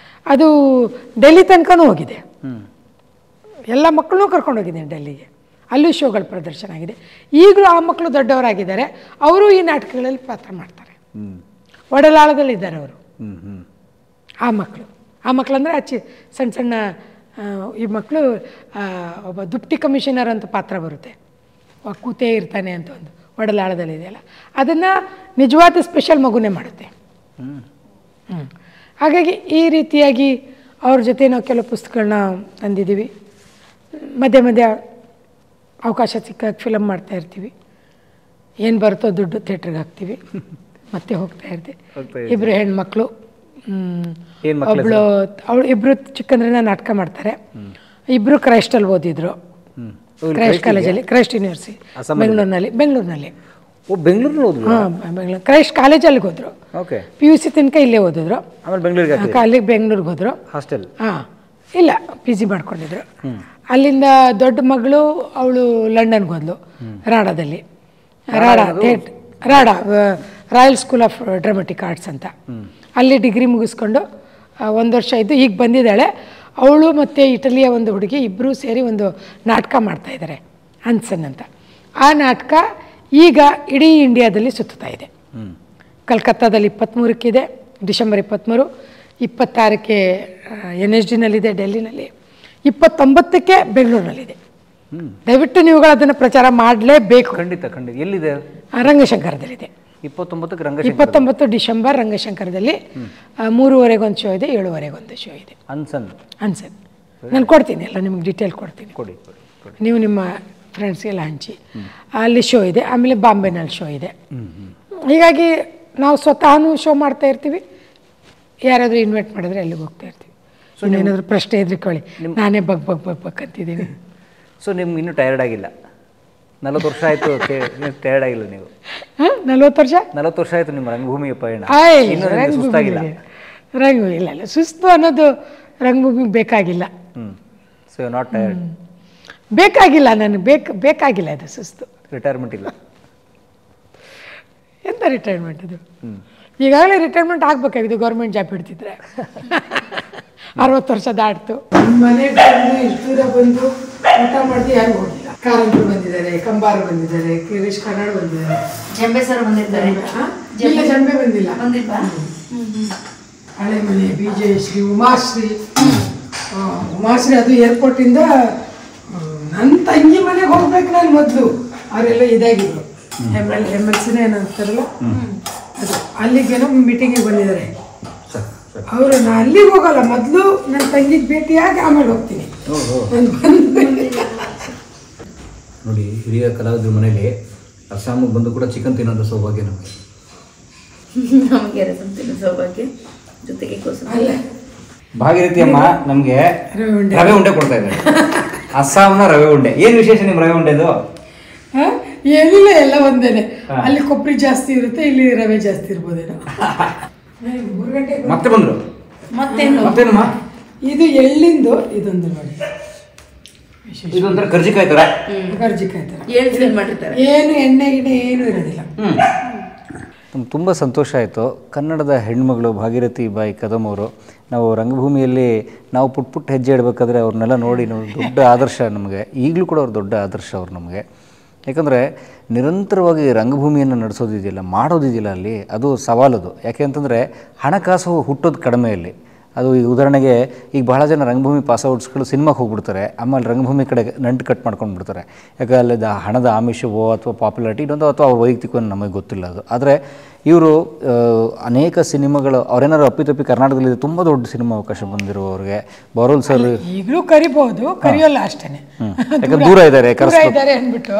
ಅದು ಡೆಲ್ಲಿ ತನಕನೂ ಹೋಗಿದೆ, ಎಲ್ಲ ಮಕ್ಕಳನ್ನೂ ಕರ್ಕೊಂಡು ಹೋಗಿದ್ದೀನಿ ಡೆಲ್ಲಿಗೆ. ಅಲ್ಲೂ ಶೋಗಳ ಪ್ರದರ್ಶನ ಆಗಿದೆ. ಈಗಲೂ ಆ ಮಕ್ಕಳು ದೊಡ್ಡವರಾಗಿದ್ದಾರೆ, ಅವರು ಈ ನಾಟಕಗಳಲ್ಲಿ ಪಾತ್ರ ಮಾಡ್ತಾರೆ. ಒಡಲಾಳದಲ್ಲಿದ್ದಾರೆ ಅವರು. ಆ ಮಕ್ಕಳು ಅಂದರೆ ಸಣ್ಣ ಸಣ್ಣ ಈ ಮಕ್ಕಳು. ಒಬ್ಬ ದುಪ್ಟಿ ಕಮಿಷನರ್ ಅಂತ ಪಾತ್ರ ಬರುತ್ತೆ, ಕೂತೇ ಇರ್ತಾನೆ ಅಂತ ಒಂದು ಒಡಲಾಳದಲ್ಲಿದೆಯಲ್ಲ, ಅದನ್ನು ನಿಜವಾದ ಸ್ಪೆಷಲ್ ಮಗುನೇ ಮಾಡುತ್ತೆ. ಹಾಗಾಗಿ ಈ ರೀತಿಯಾಗಿ ಅವ್ರ ಜೊತೆ ನಾವು ಕೆಲವು ಪುಸ್ತಕಗಳನ್ನ ತಂದಿದ್ದೀವಿ. ಮಧ್ಯೆ ಮಧ್ಯೆ ಅವಕಾಶ ಸಿಕ್ಕಾಗ ಫಿಲಮ್ ಮಾಡ್ತಾ ಇರ್ತೀವಿ. ಏನು ಬರುತ್ತೋ ದುಡ್ಡು ಥಿಯೇಟ್ರಿಗೆ ಹಾಕ್ತೀವಿ, ಮತ್ತೆ ಹೋಗ್ತಾ ಇರ್ತೀವಿ. ಇಬ್ಬರು ಹೆಣ್ಮಕ್ಳು, ಒಬ್ಳು ಅವಳು ಇಬ್ರು ಚಿಕ್ಕಂದ್ರಿಂದ ನಾಟಕ ಮಾಡ್ತಾರೆ. ಇಬ್ರು ಕ್ರೈಸ್ಟಲ್ಲಿ ಓದಿದ್ರು, ಕ್ರೈಸ್ಟ್ ಕಾಲೇಜಲ್ಲಿ, ಕ್ರೈಸ್ಟ್ ಯೂನಿವರ್ಸಿಟಿ ಬೆಂಗಳೂರಿನಲ್ಲಿ. ಬೆಂಗಳೂರು ಕ್ರೈಸ್ಟ್ ಕಾಲೇಜಲ್ಲಿ ಹೋದ್ರು. PUC ತನಕ ಇಲ್ಲೇ ಓದಿದ್ರು. ಅಲ್ಲಿಗೆ ಬೆಂಗಳೂರಿಗೆ ಹೋದ್ರು. ಇಲ್ಲ PG ಮಾಡ್ಕೊಂಡಿದ್ರು. ಅಲ್ಲಿಂದ ದೊಡ್ಡ ಮಗಳು ಅವಳು ಲಂಡನ್ಗೆ ಹೋದ್ಲು, ರಾಡಾದಲ್ಲಿ. RADA royal school of dramatic arts ಅಂತ. ಅಲ್ಲಿ ಡಿಗ್ರಿ ಮುಗಿಸ್ಕೊಂಡು 1 ವರ್ಷ ಇದ್ದು ಈಗ ಬಂದಿದ್ದಾಳೆ. ಅವಳು ಮತ್ತು ಇಟಲಿಯ ಒಂದು ಹುಡುಗಿ ಇಬ್ಬರೂ ಸೇರಿ ಒಂದು ನಾಟಕ ಮಾಡ್ತಾಯಿದ್ದಾರೆ, ಅನ್ಸನ್ ಅಂತ. ಆ ನಾಟಕ ಈಗ ಇಡೀ ಇಂಡಿಯಾದಲ್ಲಿ ಸುತ್ತಾ ಇದೆ. ಕಲ್ಕತ್ತಾದಲ್ಲಿ 23ಕ್ಕಿದೆ, ಡಿಸೆಂಬರ್ 23, 26ಕ್ಕೆ NSDನಲ್ಲಿದೆ ಡೆಲ್ಲಿನಲ್ಲಿ, 29ಕ್ಕೆ ಬೆಂಗಳೂರಿನಲ್ಲಿದೆ. ದಯವಿಟ್ಟು ನೀವುಗಳು ಅದನ್ನು ಪ್ರಚಾರ ಮಾಡಲೇಬೇಕು. ಖಂಡಿತ. ಎಲ್ಲಿದೆ? ರಂಗಶಂಕರದಲ್ಲಿದೆ. 29 ಡಿಸೆಂಬರ್ ರಂಗಶಂಕರದಲ್ಲಿ 3:30 ಒಂದು ಶೋ ಇದೆ, 7:30 ಒಂದು ಶೋ ಇದೆ. ಅನ್ಸನ್ ನಾನು ಕೊಡ್ತೀನಿ, ಎಲ್ಲ ನಿಮ್ಗೆ ಡೀಟೇಲ್ ಕೊಡ್ತೀನಿ. ನೀವು ನಿಮ್ಮ ಫ್ರೆಂಡ್ಸ್ಗೆಲ್ಲ ಹಂಚಿ. ಅಲ್ಲಿ ಶೋ ಇದೆ. ಆಮೇಲೆ ಬಾಂಬೆನಲ್ಲಿ ಶೋ ಇದೆ. ಹೀಗಾಗಿ ನಾವು ಸ್ವತಃನೂ ಶೋ ಮಾಡ್ತಾ ಇರ್ತೀವಿ. ಯಾರಾದರೂ ಇನ್ವೈಟ್ ಮಾಡಿದ್ರೆ ಅಲ್ಲಿಗೆ ಹೋಗ್ತಾ ಇರ್ತೀವಿ. ಏನಾದರೂ ಪ್ರಶ್ನೆ ಇದ್ರೆ ಕೇಳಿ, ನಾನೇ ಬಗ್ ಅಂತಿದ್ದೀನಿ. ಸೊ ನಿಮ್ಗೆ ಇನ್ನೂ ಟಯರ್ಡ್ ಆಗಿಲ್ಲ? 40 ವರ್ಷ ಆಯಿತು, ಟಯರ್ಡ್ ಆಗಿಲ್ಲ ನೀವು? 40 ವರ್ಷ ಆಯಿತು ನಿಮ್ಮ ರಂಗಭೂಮಿಯ ಪಯಣ. ಸುಸ್ತಾಗಿಲ್ಲ? ಇಲ್ಲ, ಸುಸ್ತು ಅನ್ನೋದು ರಂಗಭೂಮಿಗೆ ಬೇಕಾಗಿಲ್ಲ. So you not tired? ಬೇಕಾಗಿಲ್ಲ, ನನಗೆ ಬೇಕಾಗಿಲ್ಲ ಅದು ಸುಸ್ತು. ರಿಟೈರ್ಮೆಂಟ್ ಇಲ್ಲ? ಎಂತ ರಿಟೈರ್ಮೆಂಟ್ ಇದು? ಈಗಾಗಲೇ ರಿಟೈರ್ಮೆಂಟ್ ಆಗಬೇಕಾಗಿದ್ದು ಗೌರ್ಮೆಂಟ್ ಜಾಬ್ ಹಿಡ್ತಿದ್ರೆ. 60 ವರ್ಷ ದಾಟ್ತು. ಮನೆಗೆ ಬಂದು ಇಷ್ಟು ದೂರ ಬಂದು ಊಟ ಮಾಡಿದ್ರೆ ಯಾರು ಹೋಗಿಲ್ಲ. ಕಾರಂತರು ಬಂದಿದ್ದಾರೆ, ಕಂಬಾರು ಬಂದಿದ್ದಾರೆ, ಕಿರೀಶ್ ಕನ್ನಡ ಬಂದಿದ್ದಾರೆ, ಜಂಬೆ ಸರ್ ಬಂದಿದ್ದಾರೆ. ಜಂಬೆ ಬಂದಿಲ್ಲ. ಹಳೆ ಮನೆ BJಶ್ರೀ, ಉಮಾಶ್ರೀ ಅದು ಏರ್ಪೋರ್ಟಿಂದ ನನ್ನ ತಂಗಿ ಮನೆಗೆ ಹೋಗ್ಬೇಕು. ನಾನು ಮೊದಲು ಅವರೆಲ್ಲ ಇದಾಗಿದ್ರು, MLCನೇ ಏನೋ ಅಂತಾರಲ್ಲ ಅದು, ಅಲ್ಲಿಗೇನೋ ಮೀಟಿಂಗಿಗೆ ಬಂದಿದ್ದಾರೆ ಅವರು. ನಾನು ಅಲ್ಲಿಗೆ ಹೋಗಲ್ಲ, ಮೊದಲು ನನ್ನ ತಂಗಿಗೆ ಭೇಟಿಯಾಗಿ ಆಮೇಲೆ ಹೋಗ್ತೀನಿ. ನೋಡಿ, ಹಿರಿಯ ಕಲಾವಿದ್ರ ಮನೇಲಿ ಅಸ್ಸಾಮಿಗೆ ಬಂದು ಕೂಡ ಚಿಕನ್ ತಿನ್ನೋದು ಸೌಭಾಗ್ಯ ನಮಗೆ. ರಸಂ ತಿನ್ನೋ ಸೌಭಾಗ್ಯ, ಜೊತೆಗೆ ಭಾಗೀರಥಿ ಅಮ್ಮ ನಮಗೆ ರವೆ ಉಂಡೆ ಕೊಡ್ತಾ ಇದ್ದಾರೆ. ಅಸ್ಸಾಂನ ರವೆ ಉಂಡೆ. ಏನು ವಿಶೇಷ ನಿಮ್ಮ ರವೆ ಉಂಡೆದು? ಏನಿಲ್ಲ, ಎಲ್ಲ ಒಂದೇನೆ. ಅಲ್ಲಿ ಕೊಬ್ಬರಿ ಜಾಸ್ತಿ ಇರುತ್ತೆ, ಇಲ್ಲಿ ರವೆ ಜಾಸ್ತಿ ಇರ್ಬೋದೇನೋ. 3 ಗಂಟೆಗೆ ಮತ್ತೆ ಬಂದರು. ಮತ್ತೇನಮ್ಮ ಇದು ಎಳ್ಳಿಂದು ಇದೊಂದು ನೋಡಿ, ಇದೊಂಥರ ಕರ್ಜಿಕಾಯಿ ಥರ. ಏನು ಎಣ್ಣೆ ಗಿಣ್ಣೆ ಏನೂ ಇರೋದಿಲ್ಲ. ನಮ್ಗೆ ತುಂಬ ಸಂತೋಷ ಆಯಿತು. ಕನ್ನಡದ ಹೆಣ್ಮಗಳು ಭಾಗೀರಥಿ ಬಾಯಿ ಕದಮ್ ಅವರು. ನಾವು ರಂಗಭೂಮಿಯಲ್ಲಿ ನಾವು ಪುಟ್ಟ ಹೆಜ್ಜೆ ಇಡಬೇಕಾದ್ರೆ ಅವ್ರನ್ನೆಲ್ಲ ನೋಡಿ ನಾವು ದೊಡ್ಡ ಆದರ್ಶ ನಮಗೆ. ಈಗಲೂ ಕೂಡ ಅವ್ರು ದೊಡ್ಡ ಆದರ್ಶ ಅವ್ರು ನಮಗೆ. ಯಾಕಂದರೆ ನಿರಂತರವಾಗಿ ರಂಗಭೂಮಿಯನ್ನು ನಡೆಸೋದಿದೆಯಲ್ಲ, ಮಾಡೋದಿದೆಯಲ್ಲ, ಅಲ್ಲಿ ಅದು ಸವಾಲದು. ಯಾಕೆ ಅಂತಂದರೆ ಹಣಕಾಸು ಹುಟ್ಟೋದು ಕಡಿಮೆ ಅಲ್ಲಿ. ಅದು ಈಗ ಉದಾಹರಣೆಗೆ ಈಗ ಬಹಳ ಜನ ರಂಗಭೂಮಿ ಪಾಸ್ಔಟ್ಸ್ಗಳು ಸಿನಿಮಾಗೆ ಹೋಗ್ಬಿಡ್ತಾರೆ, ಆಮೇಲೆ ರಂಗಭೂಮಿ ಕಡೆ ನಂಟು ಕಟ್ ಮಾಡ್ಕೊಂಡು ಬಿಡ್ತಾರೆ. ಯಾಕೆ ಅಲ್ಲಿ ಹಣದ ಆಮಿಷವೋ ಅಥವಾ ಪಾಪ್ಯುಲಾರಿಟಿ ಇನ್ನೊಂದು ಅಥವಾ ವೈಯಕ್ತಿಕವೋ ನಮಗೆ ಗೊತ್ತಿಲ್ಲ ಅದು. ಆದರೆ ಇವರು ಅನೇಕ ಸಿನಿಮಾಗಳು ಅವ್ರೇನಾದ್ರು ಅಪ್ಪಿತಪ್ಪಿ ಕರ್ನಾಟಕದಲ್ಲಿ ತುಂಬ ದೊಡ್ಡ ಸಿನಿಮಾ ಅವಕಾಶ ಬಂದಿರುವವ್ರಿಗೆ ಬರೋಲ್ ಸರ್ ಈಗಲೂ ಕರಿಬಹುದು, ಕರೆಯೋಲ್ಲ ಅಷ್ಟೇ. ಯಾಕಂದ್ರೆ ದೂರ ಇದ್ದಾರೆ ಅಂದ್ಬಿಟ್ಟು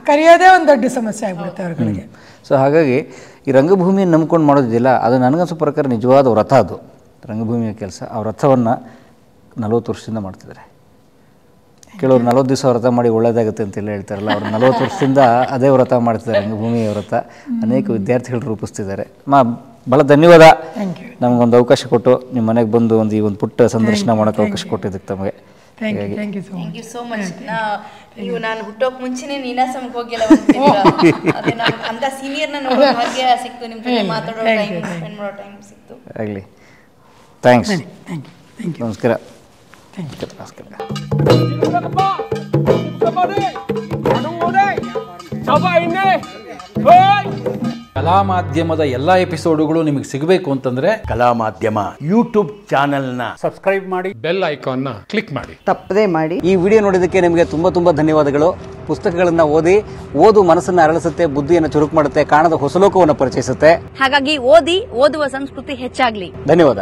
ಕರೆಯೋದೇ ಒಂದು ದೊಡ್ಡ ಸಮಸ್ಯೆ ಆಗ್ಬಿಡುತ್ತೆ ಅವ್ರಿಗೆ. ಸೊ ಹಾಗಾಗಿ ಈ ರಂಗಭೂಮಿಯನ್ನು ನಂಬ್ಕೊಂಡು ಮಾಡೋದಿಲ್ಲ, ಅದು ನನಗನ್ಸೋ ಪ್ರಕಾರ ನಿಜವಾದ ವ್ರತ ಅದು ರಂಗಭೂಮಿಯ ಕೆಲಸ. ಆ ವ್ರತವನ್ನು 40 ವರ್ಷದಿಂದ ಮಾಡ್ತಿದ್ದಾರೆ. ಕೆಲವರು 40 ದಿವಸ ವ್ರತ ಮಾಡಿ ಒಳ್ಳೇದಾಗುತ್ತೆ ಅಂತೆಲ್ಲ ಹೇಳ್ತಾರಲ್ಲ, ಅವರು 40 ವರ್ಷದಿಂದ ಅದೇ ವ್ರತ ಮಾಡ್ತಿದ್ದಾರೆ, ರಂಗಭೂಮಿಯ ವ್ರತ. ಅನೇಕ ವಿದ್ಯಾರ್ಥಿಗಳು ರೂಪಿಸ್ತಿದ್ದಾರೆ. ಭಾಳ ಧನ್ಯವಾದ ನಮಗೊಂದು ಅವಕಾಶ ಕೊಟ್ಟು ನಿಮ್ಮ ಮನೆಗೆ ಬಂದು ಈ ಒಂದು ಪುಟ್ಟ ಸಂದರ್ಶನ ಮಾಡೋಕ್ಕೆ ಅವಕಾಶ ಕೊಟ್ಟಿದ್ದಕ್ಕೆ ತಮಗೆ. Thank you so much. ನೀವು ನಾನು ಹುಟ್ಟೋಕೆ ಮುಂಚೆನೇ ನೀನಾಸಂಗೆ ಹೋಗಿಲ್ಲ, ಅಂತ ಸೀನಿಯರ್ನ ನೋಡೋ ಭಾಗ್ಯ ಸಿಕ್ತು, ನಿಮ್ಮ ಜೊತೆ ಮಾತಾಡೋ ಟೈಮ್ ಸ್ಪೆಂಡ್ ಮಾಡೋ ಟೈಮ್ ಸಿಕ್ತು. ಆಗಲಿ, ಥ್ಯಾಂಕ್ಸ್. ನಮಸ್ಕಾರ. ಕಲಾ ಮಾಧ್ಯಮದ ಎಲ್ಲ ಎಪಿಸೋಡುಗಳು ನಿಮಗೆ ಸಿಗಬೇಕು ಅಂತಂದ್ರೆ ಕಲಾ ಮಾಧ್ಯಮ ಯೂಟ್ಯೂಬ್ ಚಾನೆಲ್ನ ಸಬ್ಸ್ಕ್ರೈಬ್ ಮಾಡಿ, ಬೆಲ್ ಐಕಾನ್ನ ಕ್ಲಿಕ್ ಮಾಡಿ, ತಪ್ಪದೇ ಮಾಡಿ. ಈ ವಿಡಿಯೋ ನೋಡಿದ್ದಕ್ಕೆ ನಿಮಗೆ ತುಂಬ ಧನ್ಯವಾದಗಳು. ಪುಸ್ತಕಗಳನ್ನು ಓದು ಮನಸ್ಸನ್ನು ಅರಳಿಸುತ್ತೆ, ಬುದ್ಧಿಯನ್ನು ಚುರುಕು ಮಾಡುತ್ತೆ, ಕಾಣದ ಹೊಸಲೋಕವನ್ನು ಪರಿಚಯಿಸುತ್ತೆ. ಹಾಗಾಗಿ ಓದುವ ಸಂಸ್ಕೃತಿ ಹೆಚ್ಚಾಗ್ಲಿ. ಧನ್ಯವಾದ.